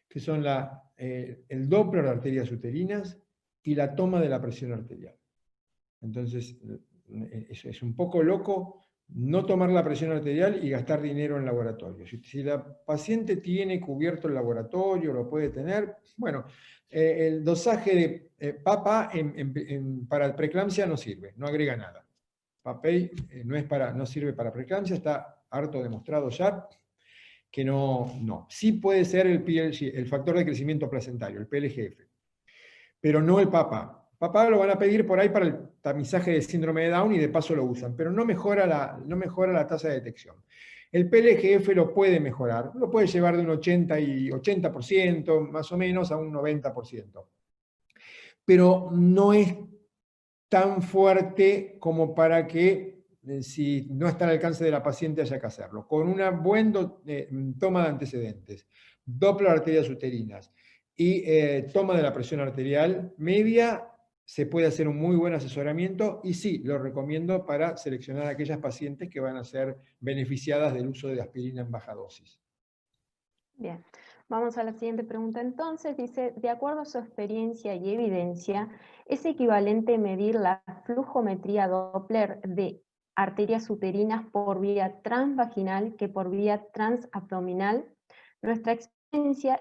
que son el Doppler de arterias uterinas y la toma de la presión arterial. Entonces, es un poco loco no tomar la presión arterial y gastar dinero en laboratorio. Si la paciente tiene cubierto el laboratorio, lo puede tener, bueno, el dosaje de PAPA para el preeclampsia no sirve, no agrega nada. PAPEI no sirve para preeclampsia, está harto demostrado ya que no. Sí puede ser el factor de crecimiento placentario, el PLGF, pero no el PAPA. PAPA lo van a pedir por ahí para el tamizaje de síndrome de Down y de paso lo usan, pero no mejora la tasa de detección. El PLGF lo puede mejorar, lo puede llevar de un 80% más o menos a un 90%. Pero no es tan fuerte como para que, si no está al alcance de la paciente, haya que hacerlo. Con una buena toma de antecedentes, Doppler arterias uterinas y toma de la presión arterial media, se puede hacer un muy buen asesoramiento, y sí, lo recomiendo para seleccionar a aquellas pacientes que van a ser beneficiadas del uso de aspirina en baja dosis. Bien, vamos a la siguiente pregunta entonces. Dice, de acuerdo a su experiencia y evidencia, ¿es equivalente medir la flujometría Doppler de arterias uterinas por vía transvaginal que por vía transabdominal? Nuestra experiencia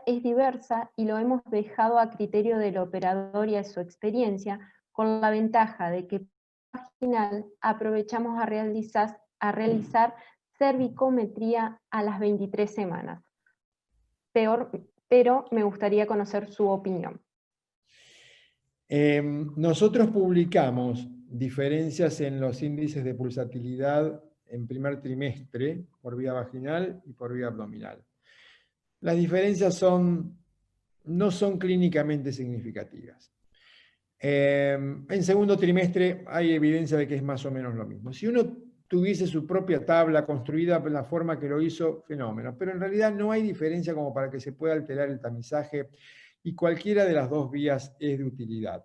es diversa y lo hemos dejado a criterio del operador y a su experiencia, con la ventaja de que vaginal aprovechamos a realizar cervicometría a las 23 semanas. Pero me gustaría conocer su opinión. Nosotros publicamos diferencias en los índices de pulsatilidad en primer trimestre por vía vaginal y por vía abdominal. Las diferencias no son clínicamente significativas. En segundo trimestre hay evidencia de que es más o menos lo mismo. Si uno tuviese su propia tabla construida en la forma que lo hizo, fenómeno. Pero en realidad no hay diferencia como para que se pueda alterar el tamizaje, y cualquiera de las dos vías es de utilidad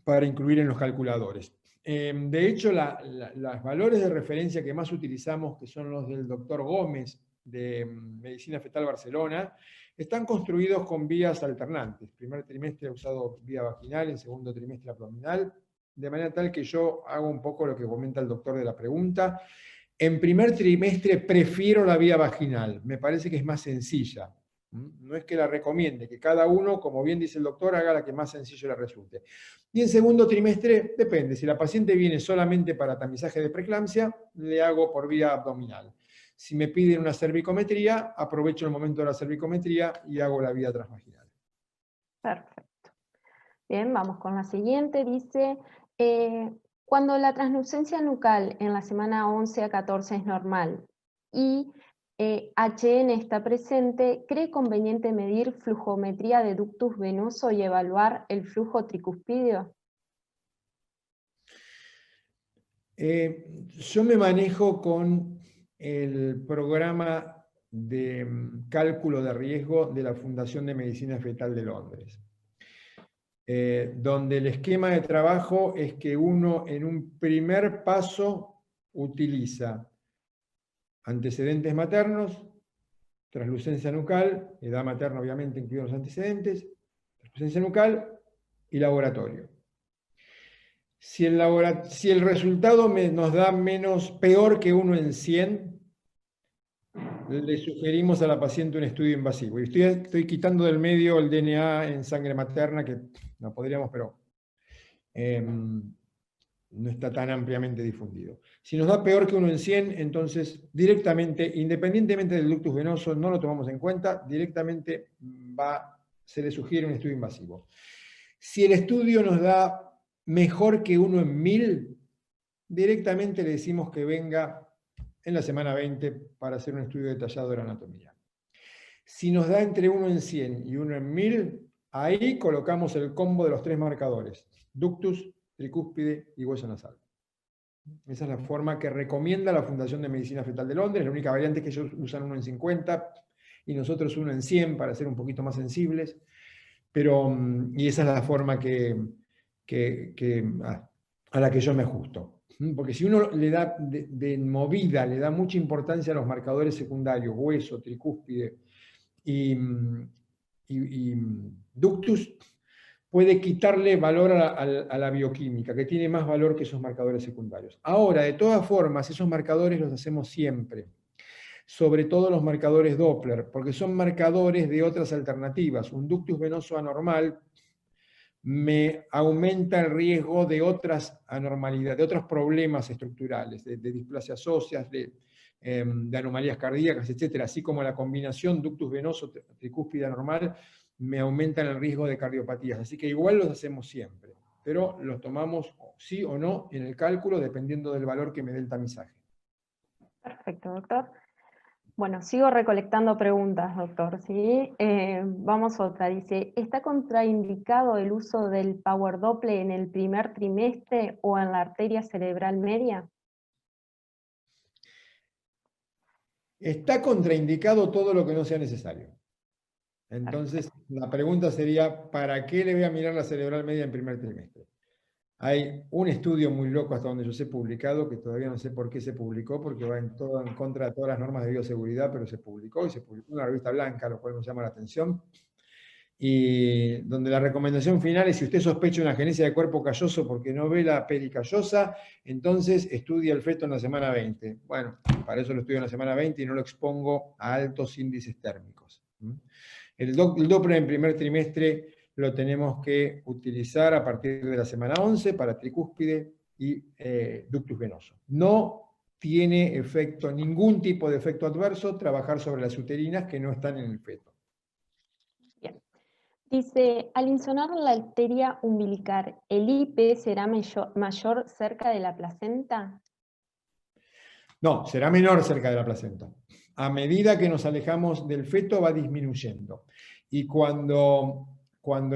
para incluir en los calculadores. De hecho, los valores de referencia que más utilizamos, que son los del doctor Gómez de Medicina Fetal Barcelona, están construidos con vías alternantes. Primer trimestre he usado vía vaginal, en segundo trimestre abdominal, de manera tal que yo hago un poco lo que comenta el doctor de la pregunta. En primer trimestre prefiero la vía vaginal, me parece que es más sencilla. No es que la recomiende, que cada uno, como bien dice el doctor, haga la que más sencillo le resulte. Y en segundo trimestre, depende. Si la paciente viene solamente para tamizaje de preeclampsia, le hago por vía abdominal. Si me piden una cervicometría, aprovecho el momento de la cervicometría y hago la vía transvaginal. Perfecto. Bien, vamos con la siguiente. Dice, cuando la translucencia nucal en la semana 11 a 14 es normal y HN está presente, ¿cree conveniente medir flujometría de ductus venoso y evaluar el flujo tricuspideo? Yo me manejo con el programa de cálculo de riesgo de la Fundación de Medicina Fetal de Londres, donde el esquema de trabajo es que uno en un primer paso utiliza antecedentes maternos, translucencia nucal, edad materna obviamente incluidos los antecedentes, translucencia nucal y laboratorio. Si el resultado nos da peor que 1 en 100, le sugerimos a la paciente un estudio invasivo. Y estoy quitando del medio el DNA en sangre materna, que no podríamos, pero no está tan ampliamente difundido. Si nos da peor que 1 en 100, entonces directamente, independientemente del ductus venoso, no lo tomamos en cuenta, directamente se le sugiere un estudio invasivo. Si el estudio nos da mejor que 1 en 1000, directamente le decimos que venga en la semana 20 para hacer un estudio detallado de la anatomía. Si nos da entre 1 en 100 y 1 en 1000, ahí colocamos el combo de los 3 marcadores: ductus, tricúspide y hueso nasal. Esa es la forma que recomienda la Fundación de Medicina Fetal de Londres. La única variante es que ellos usan 1 en 50 y nosotros 1 en 100 para ser un poquito más sensibles. Pero, y esa es la forma a la que yo me ajusto. Porque si uno le da de movida, le da mucha importancia a los marcadores secundarios, hueso, tricúspide y ductus, puede quitarle valor a la bioquímica, que tiene más valor que esos marcadores secundarios. Ahora, de todas formas, esos marcadores los hacemos siempre, sobre todo los marcadores Doppler, porque son marcadores de otras alternativas. Un ductus venoso anormal me aumenta el riesgo de otras anormalidades, de otros problemas estructurales, de displasias óseas, de anomalías cardíacas, etc. Así como la combinación ductus venoso tricúspide anormal me aumentan el riesgo de cardiopatías. Así que igual los hacemos siempre, pero los tomamos sí o no en el cálculo dependiendo del valor que me dé el tamizaje. Perfecto, doctor. Bueno, sigo recolectando preguntas, doctor, ¿sí? Vamos a otra. Dice, ¿está contraindicado el uso del Power Doppler en el primer trimestre o en la arteria cerebral media? Está contraindicado todo lo que no sea necesario. Entonces, la pregunta sería, ¿para qué le voy a mirar la cerebral media en primer trimestre? Hay un estudio muy loco hasta donde yo sé publicado, que todavía no sé por qué se publicó, porque va en contra de todas las normas de bioseguridad, pero se publicó y se publicó en una revista blanca, lo cual nos llama la atención. Y donde la recomendación final es: si usted sospecha una agenesia de cuerpo calloso porque no ve la pericallosa, entonces estudia el feto en la semana 20. Bueno, para eso lo estudio en la semana 20 y no lo expongo a altos índices térmicos. El Doppler en primer trimestre lo tenemos que utilizar a partir de la semana 11 para tricúspide y ductus venoso. No tiene efecto, ningún tipo de efecto adverso, trabajar sobre las uterinas que no están en el feto. Bien. Dice, al insonar la arteria umbilical, ¿el IP será mayor cerca de la placenta? No, será menor cerca de la placenta. A medida que nos alejamos del feto va disminuyendo. Y cuando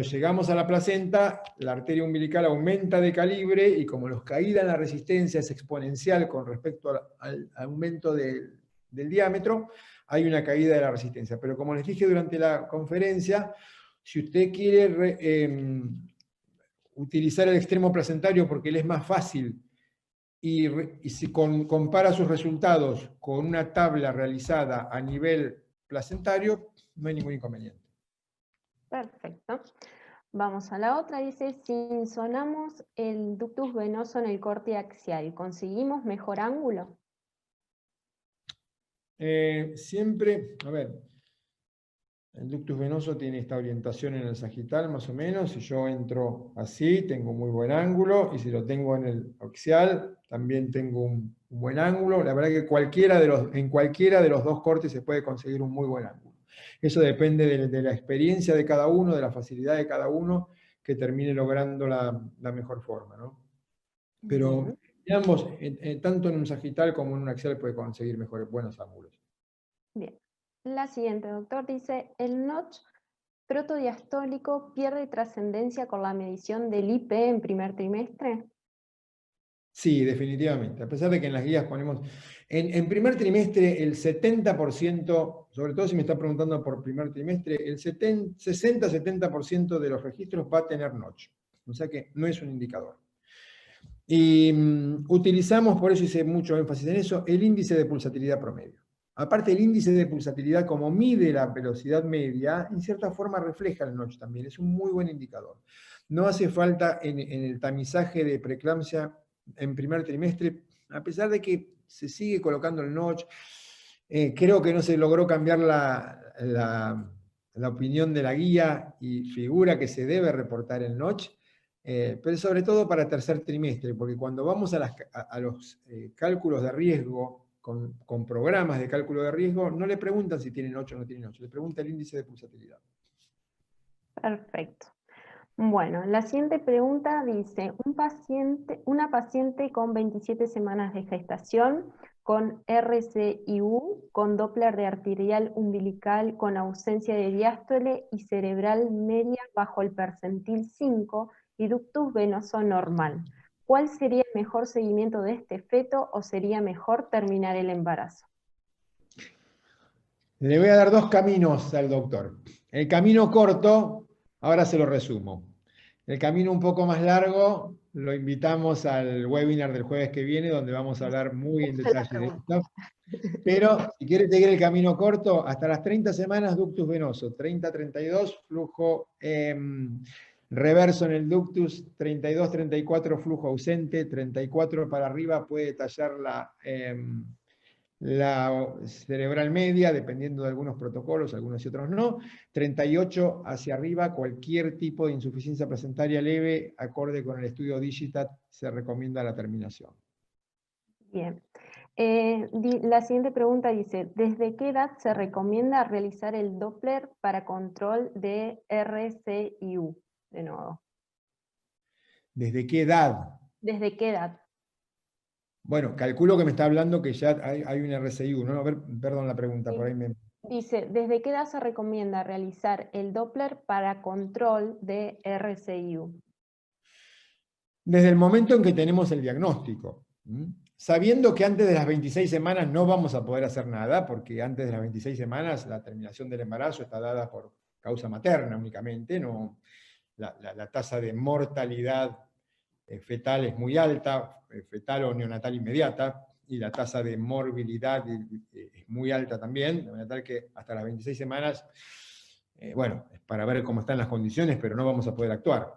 llegamos a la placenta, la arteria umbilical aumenta de calibre y como la caída en la resistencia es exponencial con respecto al aumento del diámetro, hay una caída de la resistencia. Pero como les dije durante la conferencia, si usted quiere utilizar el extremo placentario porque le es más fácil, y si compara sus resultados con una tabla realizada a nivel placentario, no hay ningún inconveniente. Perfecto. Vamos a la otra. Dice, si insonamos el ductus venoso en el corte axial, ¿conseguimos mejor ángulo? Siempre, a ver, el ductus venoso tiene esta orientación en el sagital más o menos. Si yo entro así, tengo muy buen ángulo, y si lo tengo en el axial, también tengo un buen ángulo. La verdad que en cualquiera de los dos cortes se puede conseguir un muy buen ángulo. Eso depende de la experiencia de cada uno, de la facilidad de cada uno, que termine logrando la mejor forma, ¿no? Pero en ambos, tanto en un sagital como en un axial, puede conseguir buenos ángulos. Bien. La siguiente, doctor, dice, ¿el notch protodiastólico pierde trascendencia con la medición del IP en primer trimestre? Sí, definitivamente. A pesar de que en las guías ponemos... En primer trimestre el 70%, sobre todo si me está preguntando por primer trimestre, el 60-70% de los registros va a tener notch. O sea que no es un indicador. Y utilizamos, por eso hice mucho énfasis en eso, el índice de pulsatilidad promedio. Aparte, el índice de pulsatilidad, como mide la velocidad media, en cierta forma refleja el notch también. Es un muy buen indicador. No hace falta en el tamizaje de preeclampsia en primer trimestre, a pesar de que se sigue colocando el notch. Creo que no se logró cambiar la opinión de la guía y figura que se debe reportar el notch. Pero sobre todo para tercer trimestre, porque cuando vamos a los cálculos de riesgo, con programas de cálculo de riesgo, no le preguntan si tienen 8 o no tienen 8, le pregunta el índice de pulsatilidad. Perfecto. Bueno, la siguiente pregunta dice, una paciente con 27 semanas de gestación, con RCIU, con Doppler de arterial umbilical, con ausencia de diástole y cerebral media bajo el percentil 5 y ductus venoso normal. ¿Cuál sería el mejor seguimiento de este feto o sería mejor terminar el embarazo? Le voy a dar dos caminos al doctor. El camino corto, ahora se lo resumo. El camino un poco más largo, lo invitamos al webinar del jueves que viene, donde vamos a hablar muy en detalle de esto. Pero si quiere seguir el camino corto, hasta las 30 semanas ductus venoso, 30-32 flujo reverso en el ductus, 32-34 flujo ausente, 34 para arriba puede tallar la cerebral media, dependiendo de algunos protocolos, algunos y otros no. 38 hacia arriba, cualquier tipo de insuficiencia placentaria leve, acorde con el estudio Digitat, se recomienda la terminación. Bien. La siguiente pregunta dice, ¿desde qué edad se recomienda realizar el Doppler para control de RCIU? De nuevo. ¿Desde qué edad? ¿Desde qué edad? Bueno, calculo que me está hablando que ya hay un RCIU, ¿no? A ver, perdón la pregunta, Sí. por ahí me... Dice, ¿desde qué edad se recomienda realizar el Doppler para control de RCIU? Desde el momento en que tenemos el diagnóstico. Sabiendo que antes de las 26 semanas no vamos a poder hacer nada, porque antes de las 26 semanas la terminación del embarazo está dada por causa materna únicamente, no, la tasa de mortalidad fetal es muy alta, fetal o neonatal inmediata, y la tasa de morbilidad es muy alta también, de manera tal que hasta las 26 semanas, bueno, es para ver cómo están las condiciones, pero no vamos a poder actuar.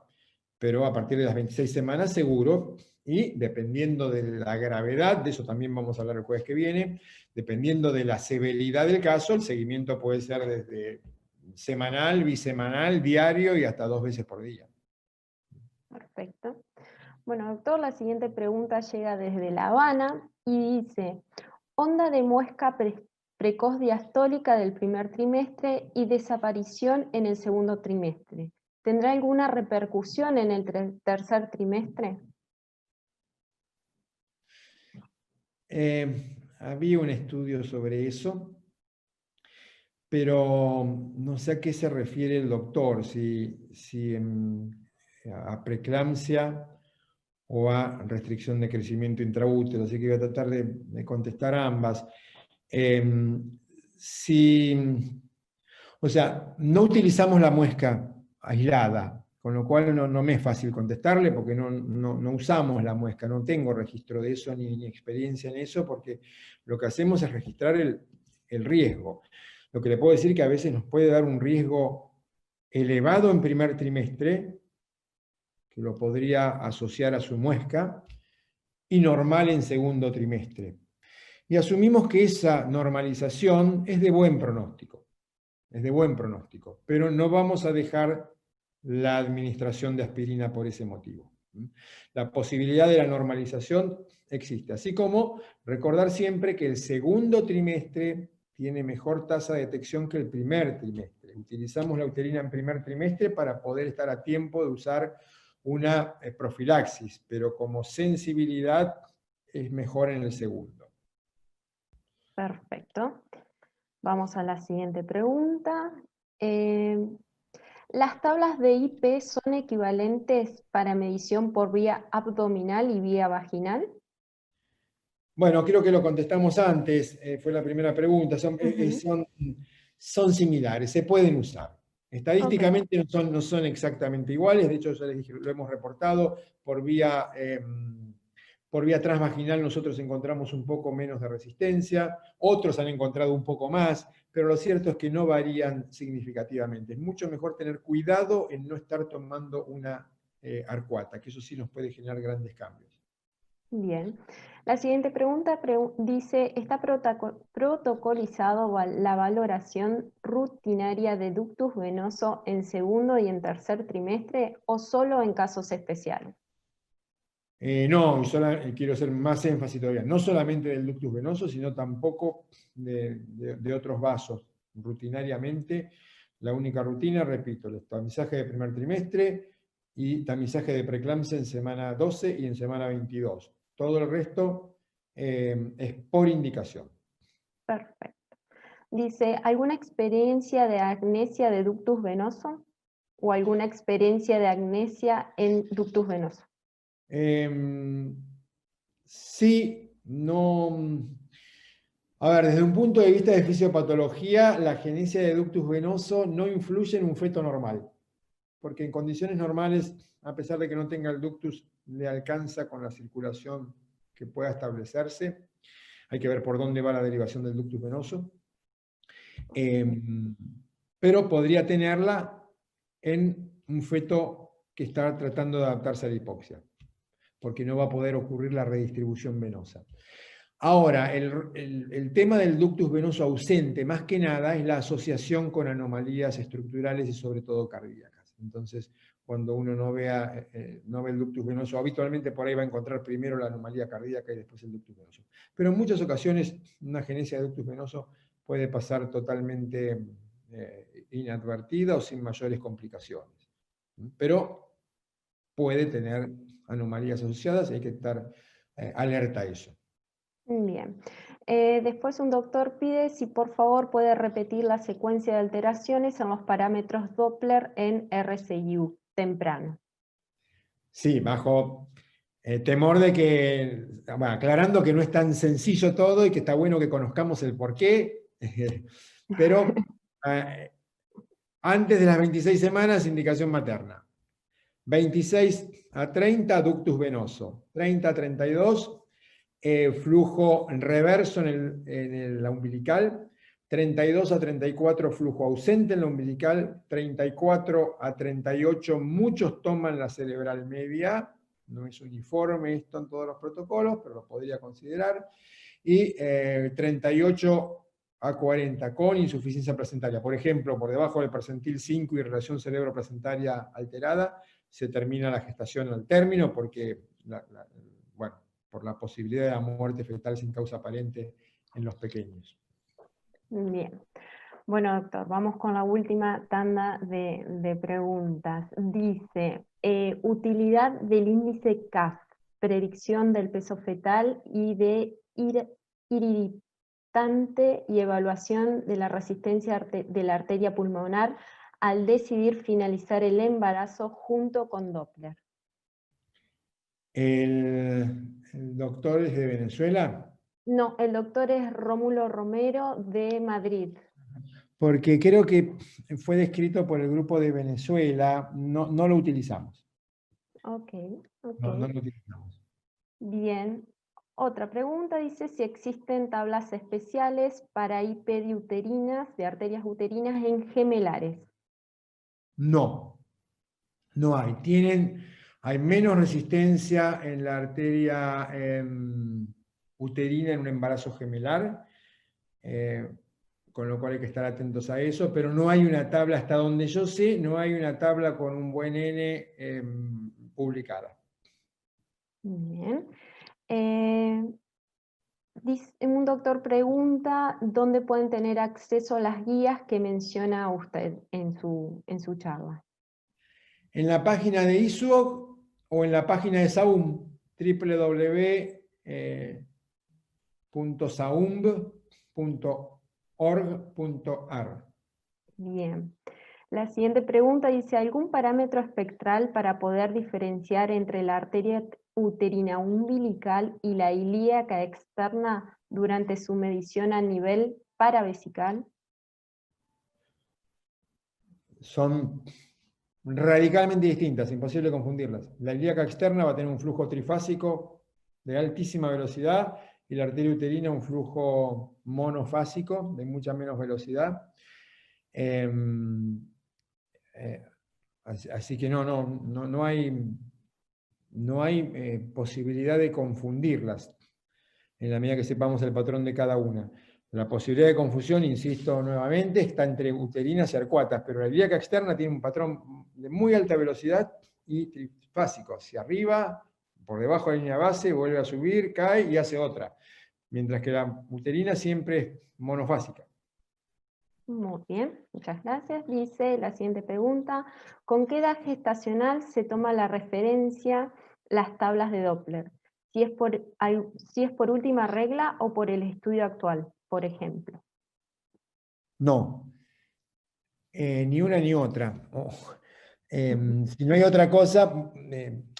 Pero a partir de las 26 semanas seguro, y dependiendo de la gravedad, de eso también vamos a hablar el jueves que viene, dependiendo de la severidad del caso, el seguimiento puede ser desde semanal, bisemanal, diario y hasta 2 veces por día. Perfecto. Bueno, doctor, la siguiente pregunta llega desde La Habana y dice, onda de muesca precoz diastólica del primer trimestre y desaparición en el segundo trimestre. ¿Tendrá alguna repercusión en el tercer trimestre? Había un estudio sobre eso, pero no sé a qué se refiere el doctor, si a preeclampsia o a restricción de crecimiento intraútero, así que voy a tratar de contestar a ambas. O sea, no utilizamos la muesca aislada, con lo cual no me es fácil contestarle porque no usamos la muesca, no tengo registro de eso ni experiencia en eso, porque lo que hacemos es registrar el riesgo. Lo que le puedo decir es que a veces nos puede dar un riesgo elevado en primer trimestre, que lo podría asociar a su muesca, y normal en segundo trimestre. Y asumimos que esa normalización es de buen pronóstico. Es de buen pronóstico, pero no vamos a dejar la administración de aspirina por ese motivo. La posibilidad de la normalización existe, así como recordar siempre que el segundo trimestre tiene mejor tasa de detección que el primer trimestre. Utilizamos la uterina en primer trimestre para poder estar a tiempo de usar una profilaxis, pero como sensibilidad es mejor en el segundo. Perfecto. Vamos a la siguiente pregunta. ¿Las tablas de IP son equivalentes para medición por vía abdominal y vía vaginal? Bueno, creo que lo contestamos antes, fue la primera pregunta, son similares, se pueden usar. Estadísticamente no son exactamente iguales, de hecho ya les dije, lo hemos reportado por vía transvaginal nosotros encontramos un poco menos de resistencia, otros han encontrado un poco más, pero lo cierto es que no varían significativamente. Es mucho mejor tener cuidado en no estar tomando una arcuata, que eso sí nos puede generar grandes cambios. Bien. La siguiente pregunta dice, ¿está protocolizado la valoración rutinaria de ductus venoso en segundo y en tercer trimestre o solo en casos especiales? No, quiero hacer más énfasis todavía, no solamente del ductus venoso, sino tampoco de otros vasos. Rutinariamente, la única rutina, repito, el tamizaje de primer trimestre, y tamizaje de preeclampsia en semana 12 y en semana 22. Todo el resto es por indicación. Perfecto. Dice, ¿alguna experiencia de agnesia de ductus venoso? ¿O alguna experiencia de agnesia en ductus venoso? Sí, no... A ver, desde un punto de vista de fisiopatología, la agenesia de ductus venoso no influye en un feto normal, porque en condiciones normales, a pesar de que no tenga el ductus, le alcanza con la circulación que pueda establecerse. Hay que ver por dónde va la derivación del ductus venoso. Pero podría tenerla en un feto que está tratando de adaptarse a la hipoxia, porque no va a poder ocurrir la redistribución venosa. Ahora, el tema del ductus venoso ausente, más que nada, es la asociación con anomalías estructurales y sobre todo cardíacas. Entonces, cuando uno no ve el ductus venoso, habitualmente por ahí va a encontrar primero la anomalía cardíaca y después el ductus venoso. Pero en muchas ocasiones, una agenesia de ductus venoso puede pasar totalmente inadvertida o sin mayores complicaciones. Pero puede tener anomalías asociadas y hay que estar alerta a eso. Bien. Después un doctor pide si por favor puede repetir la secuencia de alteraciones en los parámetros Doppler en RCIU temprano. Sí, bajo temor de que, bueno, aclarando que no es tan sencillo todo y que está bueno que conozcamos el porqué, pero antes de las 26 semanas, indicación materna. 26 a 30, ductus venoso. 30 a 32, flujo reverso en la umbilical. 32 a 34, flujo ausente en la umbilical. 34 a 38, muchos toman la cerebral media. No es uniforme esto en todos los protocolos, pero lo podría considerar. Y 38 a 40, con insuficiencia placentaria. Por ejemplo, por debajo del percentil 5 y relación cerebro-placentaria alterada, se termina la gestación al término porque, bueno, por la posibilidad de la muerte fetal sin causa aparente en los pequeños. Bien. Bueno, doctor, vamos con la última tanda de preguntas. Dice, utilidad del índice CAF, predicción del peso fetal y de irritante y evaluación de la resistencia de la arteria pulmonar al decidir finalizar el embarazo junto con Doppler. ¿El doctor es de Venezuela? No, el doctor es Rómulo Romero de Madrid. Porque creo que fue descrito por el grupo de Venezuela, no lo utilizamos. Ok. No lo utilizamos. Bien. Otra pregunta dice si existen tablas especiales para IP de arterias uterinas en gemelares. No hay. Hay menos resistencia en la arteria uterina en un embarazo gemelar, con lo cual hay que estar atentos a eso, pero no hay una tabla, hasta donde yo sé, no hay una tabla con un buen N publicada. Bien. Un doctor pregunta dónde pueden tener acceso a las guías que menciona usted en su charla. En la página de ISUOC o en la página de SAUM, www.saumb.org.ar. Bien. La siguiente pregunta dice, ¿algún parámetro espectral para poder diferenciar entre la arteria uterina umbilical y la ilíaca externa durante su medición a nivel paravesical? Son radicalmente distintas, imposible confundirlas. La ilíaca externa va a tener un flujo trifásico de altísima velocidad y la arteria uterina un flujo monofásico de mucha menos velocidad. Así que no hay posibilidad de confundirlas en la medida que sepamos el patrón de cada una. La posibilidad de confusión, insisto nuevamente, está entre uterinas y arcuatas, pero la ilíaca externa tiene un patrón de muy alta velocidad y trifásico, hacia arriba, por debajo de la línea base, vuelve a subir, cae y hace otra. Mientras que la uterina siempre es monofásica. Muy bien, muchas gracias. Dice la siguiente pregunta, ¿con qué edad gestacional se toma la referencia las tablas de Doppler? Si es por última regla o por el estudio actual, por ejemplo. No, ni una ni otra. Si no hay otra cosa,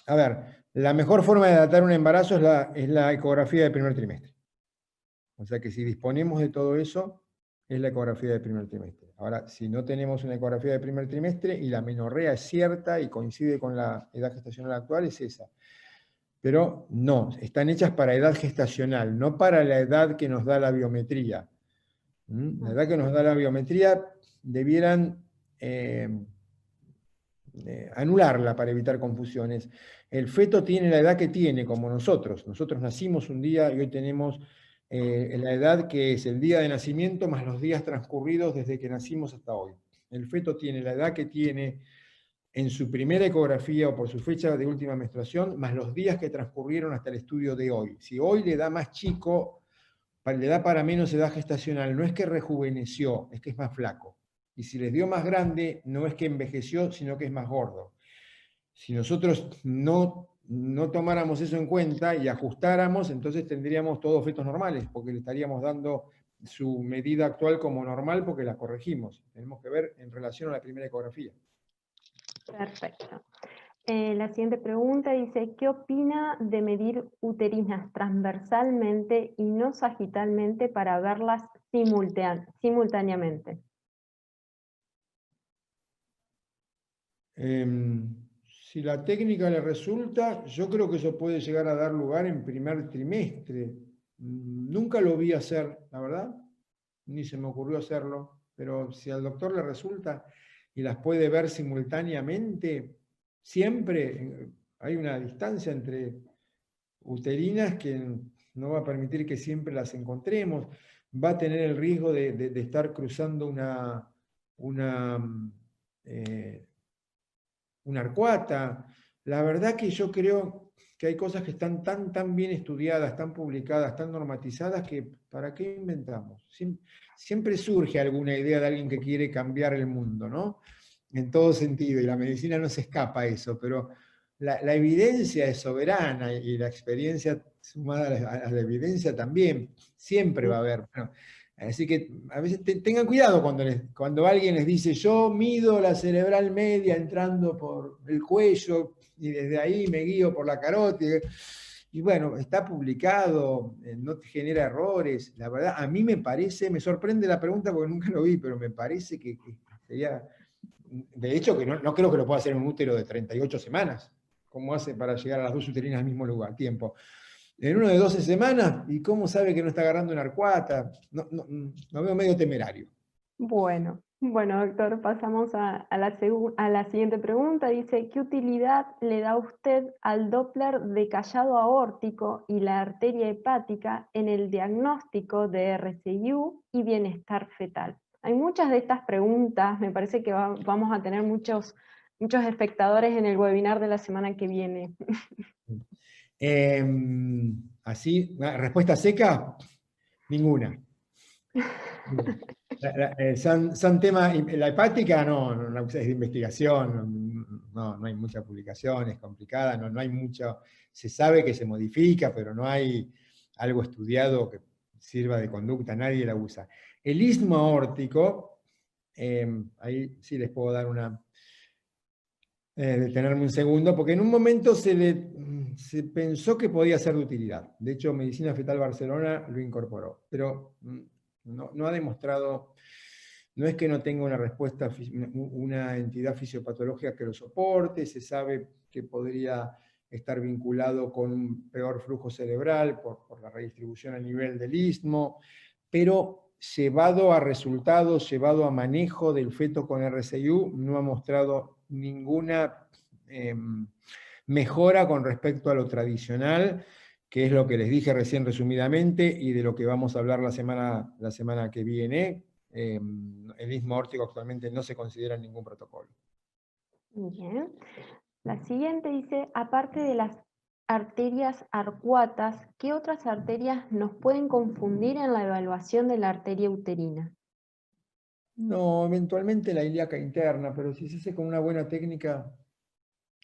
a ver, la mejor forma de datar un embarazo es la ecografía del primer trimestre. O sea que si disponemos de todo eso, es la ecografía del primer trimestre. Ahora, si no tenemos una ecografía del primer trimestre y la menorrea es cierta y coincide con la edad gestacional actual, es esa. Pero no, están hechas para edad gestacional, no para la edad que nos da la biometría. La edad que nos da la biometría debieran anularla para evitar confusiones. El feto tiene la edad que tiene, como nosotros. Nosotros nacimos un día y hoy tenemos la edad que es el día de nacimiento más los días transcurridos desde que nacimos hasta hoy. El feto tiene la edad que tiene en su primera ecografía o por su fecha de última menstruación, más los días que transcurrieron hasta el estudio de hoy. Si hoy le da más chico, le da para menos edad gestacional, no es que rejuveneció, es que es más flaco. Y si les dio más grande, no es que envejeció, sino que es más gordo. Si nosotros no tomáramos eso en cuenta y ajustáramos, entonces tendríamos todos fetos normales, porque le estaríamos dando su medida actual como normal porque la corregimos. Tenemos que ver en relación a la primera ecografía. Perfecto. La siguiente pregunta dice, ¿qué opina de medir uterinas transversalmente y no sagitalmente para verlas simultáneamente? Si la técnica le resulta, yo creo que eso puede llegar a dar lugar en primer trimestre. Nunca lo vi hacer, la verdad, ni se me ocurrió hacerlo, pero si al doctor le resulta y las puede ver simultáneamente, siempre hay una distancia entre uterinas que no va a permitir que siempre las encontremos, va a tener el riesgo de estar cruzando una arcuata. La verdad que yo creo que hay cosas que están tan bien estudiadas, tan publicadas, tan normatizadas, que ¿para qué inventamos? Siempre surge alguna idea de alguien que quiere cambiar el mundo, ¿no? En todo sentido, y la medicina no se escapa a eso, pero la evidencia es soberana y la experiencia sumada a la evidencia también, siempre va a haber. Bueno, así que a veces tengan cuidado cuando alguien les dice, yo mido la cerebral media entrando por el cuello y desde ahí me guío por la carótida. Y bueno, está publicado, no te genera errores. La verdad, a mí me parece, me sorprende la pregunta porque nunca lo vi, pero me parece que sería, de hecho, que no creo que lo pueda hacer en un útero de 38 semanas. ¿Cómo hace para llegar a las dos uterinas al mismo lugar, tiempo? En uno de 12 semanas, ¿y cómo sabe que no está agarrando una arcuata? Lo veo medio temerario. Bueno, doctor, pasamos a la siguiente pregunta. Dice, ¿qué utilidad le da usted al Doppler de callado aórtico y la arteria hepática en el diagnóstico de RCIU y bienestar fetal? Hay muchas de estas preguntas, me parece que vamos a tener muchos espectadores en el webinar de la semana que viene. Así, respuesta seca, ninguna. Son temas, la hepática no es de investigación, no hay mucha publicación, es complicada, no hay mucho, se sabe que se modifica, pero no hay algo estudiado que sirva de conducta, nadie la usa. El istmo aórtico, ahí sí les puedo dar detenerme un segundo, porque en un momento se pensó que podía ser de utilidad. De hecho, Medicina Fetal Barcelona lo incorporó, pero no ha demostrado, no es que no tenga una respuesta, una entidad fisiopatológica que lo soporte, se sabe que podría estar vinculado con un peor flujo cerebral por la redistribución a nivel del istmo, pero llevado a resultados, llevado a manejo del feto con RCIU, no ha mostrado ninguna mejora con respecto a lo tradicional, que es lo que les dije recién resumidamente y de lo que vamos a hablar la semana que viene. El istmo aórtico actualmente no se considera en ningún protocolo. Bien. La siguiente dice, aparte de las arterias arcuatas, ¿qué otras arterias nos pueden confundir en la evaluación de la arteria uterina? No, eventualmente la ilíaca interna, pero si se hace con una buena técnica,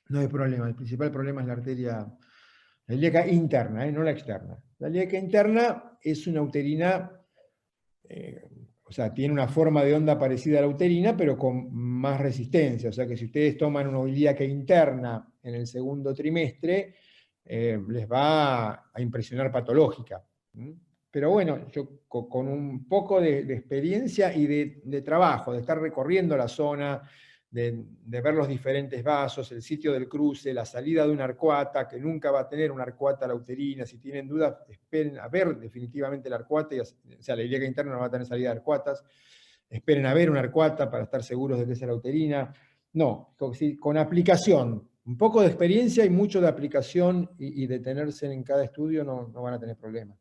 no hay problema. El principal problema es la ilíaca interna, no la externa. La ilíaca interna es una uterina, o sea, tiene una forma de onda parecida a la uterina, pero con más resistencia. O sea que si ustedes toman una ilíaca interna en el segundo trimestre, les va a impresionar patológica. Pero bueno, yo con un poco de experiencia y de trabajo, de estar recorriendo la zona, de ver los diferentes vasos, el sitio del cruce, la salida de una arcuata, que nunca va a tener una arcuata la uterina. Si tienen dudas, esperen a ver definitivamente la arcuata, o sea, la ilíaca interna no va a tener salida de arcuatas. Esperen a ver una arcuata para estar seguros de que es la uterina. No, con aplicación, un poco de experiencia y mucho de aplicación y detenerse en cada estudio no van a tener problemas.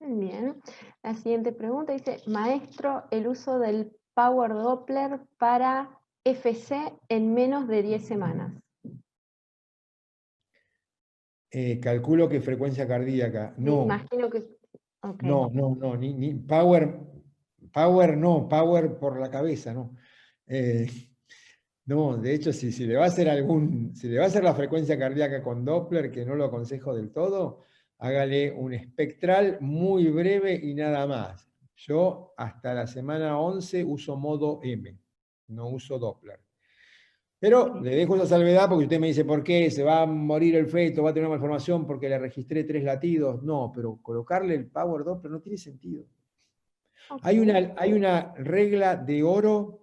Bien. La siguiente pregunta dice, maestro, el uso del Power Doppler para FC en menos de 10 semanas. Calculo que frecuencia cardíaca. Me No, imagino que... Ok. no, power no, power por la cabeza, no. No, de hecho, si le va a hacer si le va a hacer la frecuencia cardíaca con Doppler, que no lo aconsejo del todo, hágale un espectral muy breve y nada más. Yo hasta la semana 11 uso modo M, no uso Doppler. Pero le dejo esa salvedad porque usted me dice, ¿por qué? ¿Se va a morir el feto? ¿Va a tener una malformación porque le registré 3 latidos? No, pero colocarle el Power Doppler no tiene sentido. Hay una regla de oro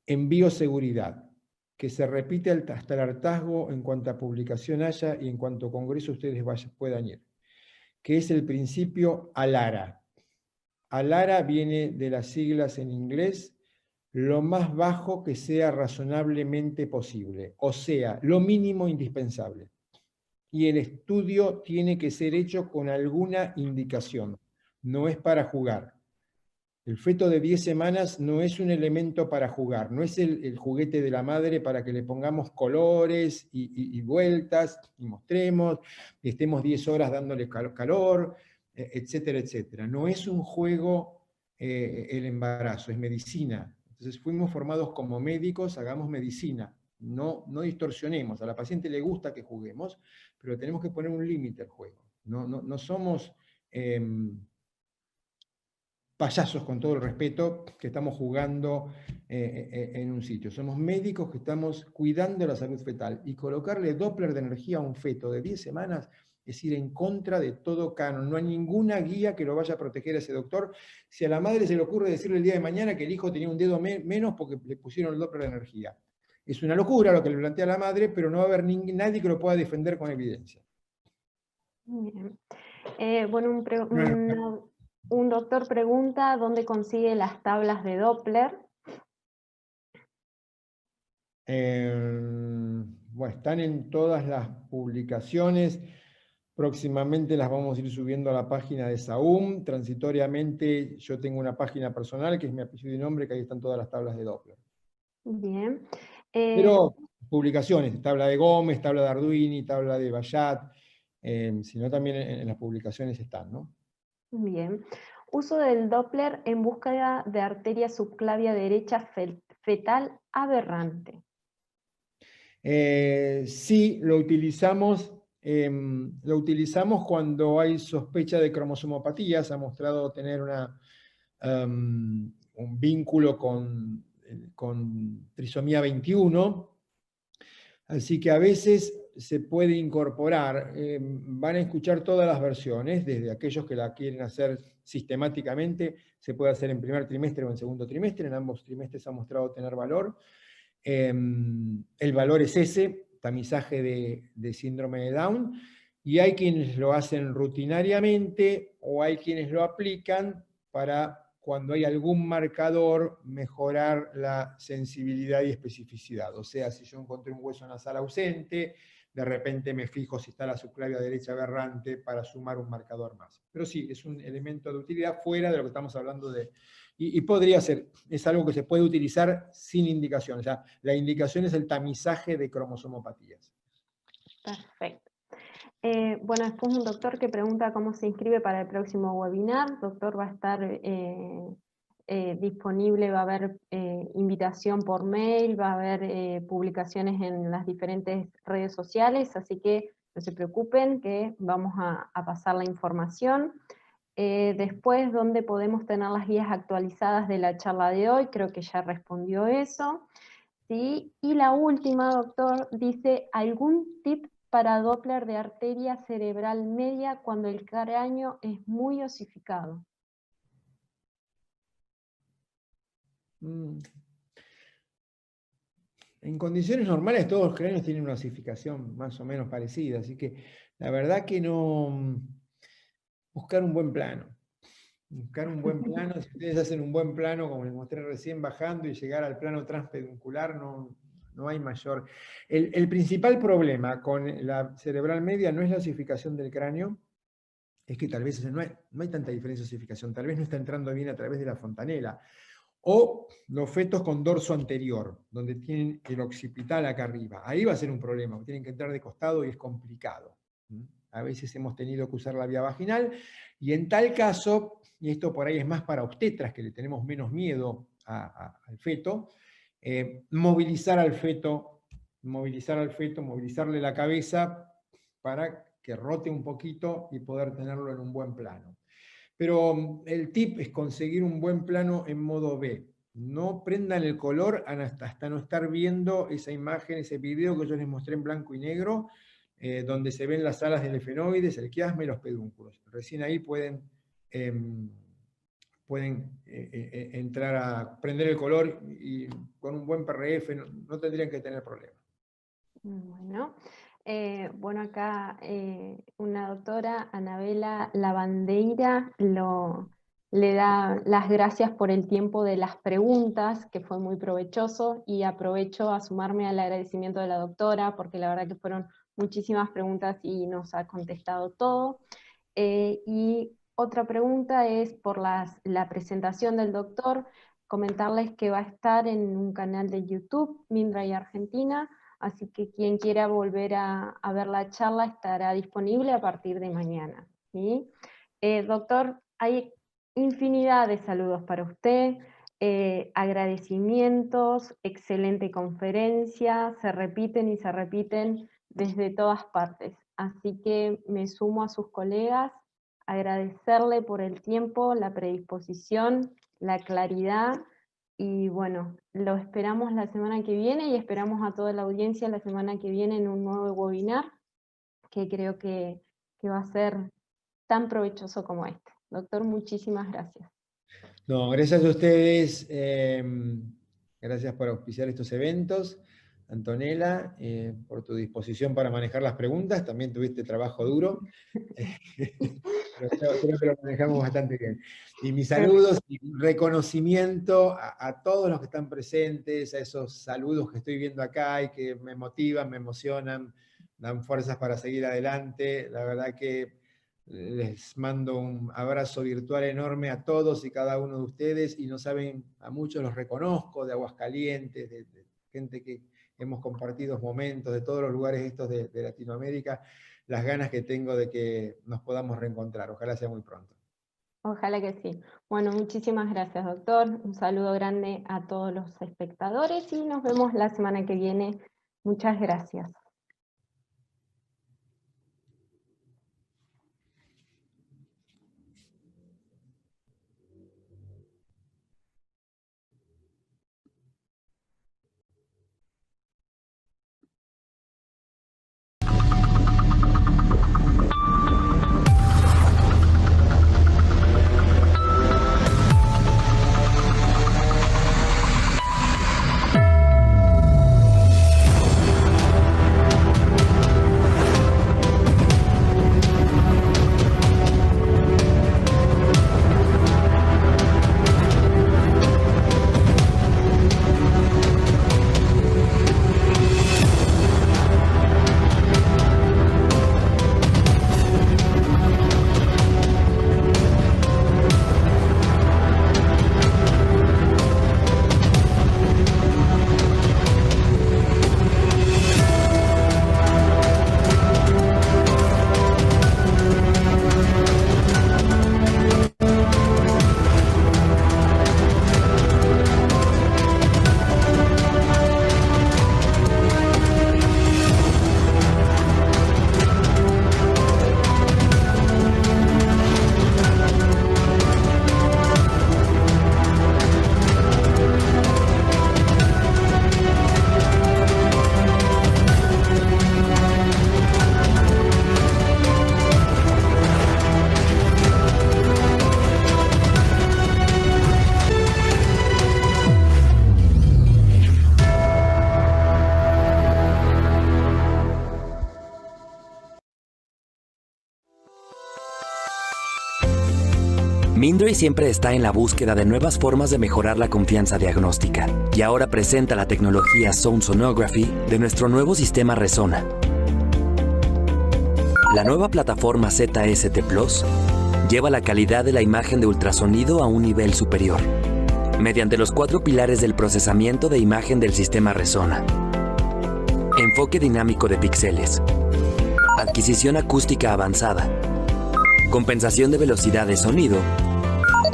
en bioseguridad, que se repite hasta el hartazgo en cuanta publicación haya y en cuanto congreso ustedes puedan ir, que es el principio ALARA. ALARA viene de las siglas en inglés, lo más bajo que sea razonablemente posible, o sea, lo mínimo indispensable. Y el estudio tiene que ser hecho con alguna indicación, no es para jugar. El feto de 10 semanas no es un elemento para jugar, no es el juguete de la madre para que le pongamos colores y vueltas y mostremos, y estemos 10 horas dándole calor, etcétera, etcétera. No es un juego el embarazo, es medicina. Entonces fuimos formados como médicos, hagamos medicina, no distorsionemos. A la paciente le gusta que juguemos, pero tenemos que poner un límite al juego. No somos... payasos, con todo el respeto, que estamos jugando en un sitio. Somos médicos que estamos cuidando la salud fetal, y colocarle Doppler de energía a un feto de 10 semanas es ir en contra de todo canon. No hay ninguna guía que lo vaya a proteger a ese doctor. Si a la madre se le ocurre decirle el día de mañana que el hijo tenía un dedo menos porque le pusieron el Doppler de energía. Es una locura lo que le plantea la madre, pero no va a haber nadie que lo pueda defender con evidencia. Bien. Bueno, un doctor pregunta dónde consigue las tablas de Doppler. Bueno, están en todas las publicaciones. Próximamente las vamos a ir subiendo a la página de Saúm. Transitoriamente yo tengo una página personal que es mi apellido y nombre, que ahí están todas las tablas de Doppler. Bien. Pero publicaciones, tabla de Gómez, tabla de Arduini, tabla de Bayat, sino también en las publicaciones están, ¿no? Bien. Uso del Doppler en búsqueda de arteria subclavia derecha fetal aberrante. Sí, lo utilizamos cuando hay sospecha de cromosomopatía. Se ha mostrado tener un vínculo con trisomía 21, así que a veces se puede incorporar. Van a escuchar todas las versiones, desde aquellos que la quieren hacer sistemáticamente, se puede hacer en primer trimestre o en segundo trimestre, en ambos trimestres ha mostrado tener valor. El valor es ese, tamizaje de síndrome de Down, y hay quienes lo hacen rutinariamente o hay quienes lo aplican para, cuando hay algún marcador, mejorar la sensibilidad y especificidad. O sea, si yo encontré un hueso nasal ausente, de repente me fijo si está la subclavia derecha aberrante para sumar un marcador más. Pero sí, es un elemento de utilidad fuera de lo que estamos hablando de... Y podría ser, es algo que se puede utilizar sin indicación. O sea, la indicación es el tamizaje de cromosomopatías. Perfecto. Bueno, después un doctor que pregunta cómo se inscribe para el próximo webinar. El doctor va a estar disponible, va a haber invitación por mail, va a haber publicaciones en las diferentes redes sociales, así que no se preocupen que vamos a pasar la información. Después, ¿dónde podemos tener las guías actualizadas de la charla de hoy? Creo que ya respondió eso. ¿Sí? Y la última, doctor, dice, ¿algún tip para Doppler de arteria cerebral media cuando el cráneo es muy osificado? En condiciones normales todos los cráneos tienen una osificación más o menos parecida, así que la verdad que no... Buscar un buen plano. Buscar un buen plano, si ustedes hacen un buen plano, como les mostré recién, bajando y llegar al plano transpeduncular, no hay mayor... El principal problema con la cerebral media no es la osificación del cráneo, es que tal vez no hay tanta diferencia de osificación, tal vez no está entrando bien a través de la fontanela. O los fetos con dorso anterior, donde tienen el occipital acá arriba. Ahí va a ser un problema, tienen que entrar de costado y es complicado. A veces hemos tenido que usar la vía vaginal, y en tal caso, y esto por ahí es más para obstetras, que le tenemos menos miedo al feto, movilizar al feto, movilizarle la cabeza para que rote un poquito y poder tenerlo en un buen plano. Pero el tip es conseguir un buen plano en modo B. No prendan el color hasta no estar viendo esa imagen, ese video que yo les mostré en blanco y negro, donde se ven las alas del efenoides, el quiasma y los pedúnculos. Recién ahí pueden entrar a prender el color, y con un buen PRF no tendrían que tener problemas. Bueno, acá una doctora, Anabela Lavandeira, le da las gracias por el tiempo de las preguntas, que fue muy provechoso, y aprovecho a sumarme al agradecimiento de la doctora, porque la verdad que fueron muchísimas preguntas y nos ha contestado todo. Y otra pregunta es por la presentación del doctor, comentarles que va a estar en un canal de YouTube, Mindray Argentina, así que quien quiera volver a ver la charla estará disponible a partir de mañana. ¿Sí? Doctor, hay infinidad de saludos para usted, agradecimientos, excelente conferencia, se repiten y se repiten desde todas partes. Así que me sumo a sus colegas, agradecerle por el tiempo, la predisposición, la claridad, y bueno, lo esperamos la semana que viene, y esperamos a toda la audiencia la semana que viene en un nuevo webinar, que creo que va a ser tan provechoso como este. Doctor, muchísimas gracias. No, gracias a ustedes, gracias por auspiciar estos eventos. Antonella, por tu disposición para manejar las preguntas, también tuviste trabajo duro, pero creo que lo manejamos bastante bien. Y mis saludos y reconocimiento a todos los que están presentes, a esos saludos que estoy viendo acá y que me motivan, me emocionan, dan fuerzas para seguir adelante. La verdad que les mando un abrazo virtual enorme a todos y cada uno de ustedes, y no saben, a muchos los reconozco, de Aguascalientes, de gente que hemos compartido momentos, de todos los lugares estos de Latinoamérica, las ganas que tengo de que nos podamos reencontrar. Ojalá sea muy pronto. Ojalá que sí. Bueno, muchísimas gracias, doctor. Un saludo grande a todos los espectadores y nos vemos la semana que viene. Muchas gracias. Mindray siempre está en la búsqueda de nuevas formas de mejorar la confianza diagnóstica y ahora presenta la tecnología Zone Sonography de nuestro nuevo sistema Resona. La nueva plataforma ZST Plus lleva la calidad de la imagen de ultrasonido a un nivel superior, mediante los 4 pilares del procesamiento de imagen del sistema Resona: enfoque dinámico de píxeles, adquisición acústica avanzada, compensación de velocidad de sonido,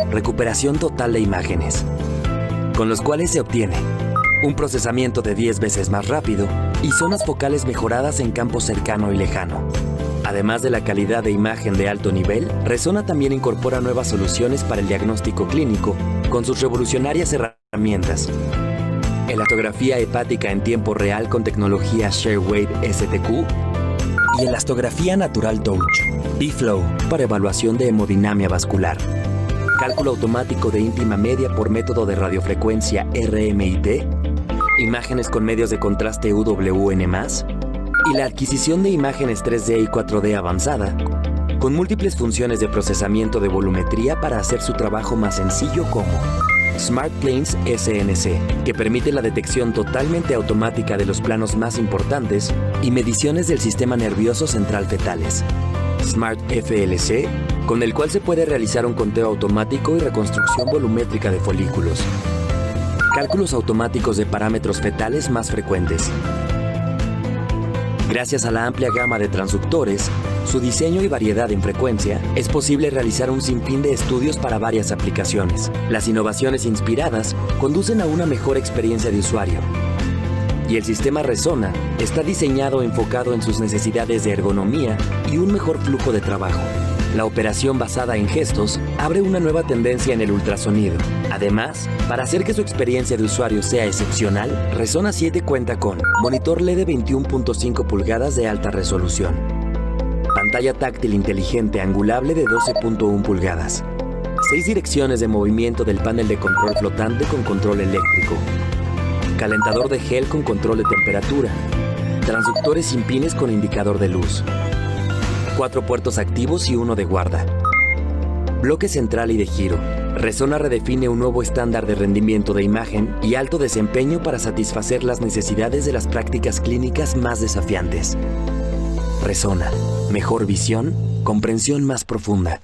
recuperación total de imágenes, con los cuales se obtiene un procesamiento de 10 veces más rápido y zonas focales mejoradas en campo cercano y lejano. Además de la calidad de imagen de alto nivel, Resona también incorpora nuevas soluciones para el diagnóstico clínico con sus revolucionarias herramientas: elastografía hepática en tiempo real con tecnología ShareWave STQ y elastografía natural Touch B-Flow para evaluación de hemodinamia vascular, cálculo automático de íntima media por método de radiofrecuencia RMIT, imágenes con medios de contraste UWN+, y la adquisición de imágenes 3D y 4D avanzada, con múltiples funciones de procesamiento de volumetría para hacer su trabajo más sencillo, como Smart Planes SNC, que permite la detección totalmente automática de los planos más importantes y mediciones del sistema nervioso central fetales; Smart FLC, con el cual se puede realizar un conteo automático y reconstrucción volumétrica de folículos; cálculos automáticos de parámetros fetales más frecuentes. Gracias a la amplia gama de transductores, su diseño y variedad en frecuencia, es posible realizar un sinfín de estudios para varias aplicaciones. Las innovaciones inspiradas conducen a una mejor experiencia de usuario. Y el sistema Resona está diseñado enfocado en sus necesidades de ergonomía y un mejor flujo de trabajo. La operación basada en gestos abre una nueva tendencia en el ultrasonido. Además, para hacer que su experiencia de usuario sea excepcional, Resona 7 cuenta con monitor LED de 21.5 pulgadas de alta resolución, pantalla táctil inteligente angulable de 12.1 pulgadas, 6 direcciones de movimiento del panel de control flotante con control eléctrico, calentador de gel con control de temperatura, transductores sin pines con indicador de luz, 4 puertos activos y 1 de guarda, bloque central y de giro. Resona redefine un nuevo estándar de rendimiento de imagen y alto desempeño para satisfacer las necesidades de las prácticas clínicas más desafiantes. Resona, mejor visión, comprensión más profunda.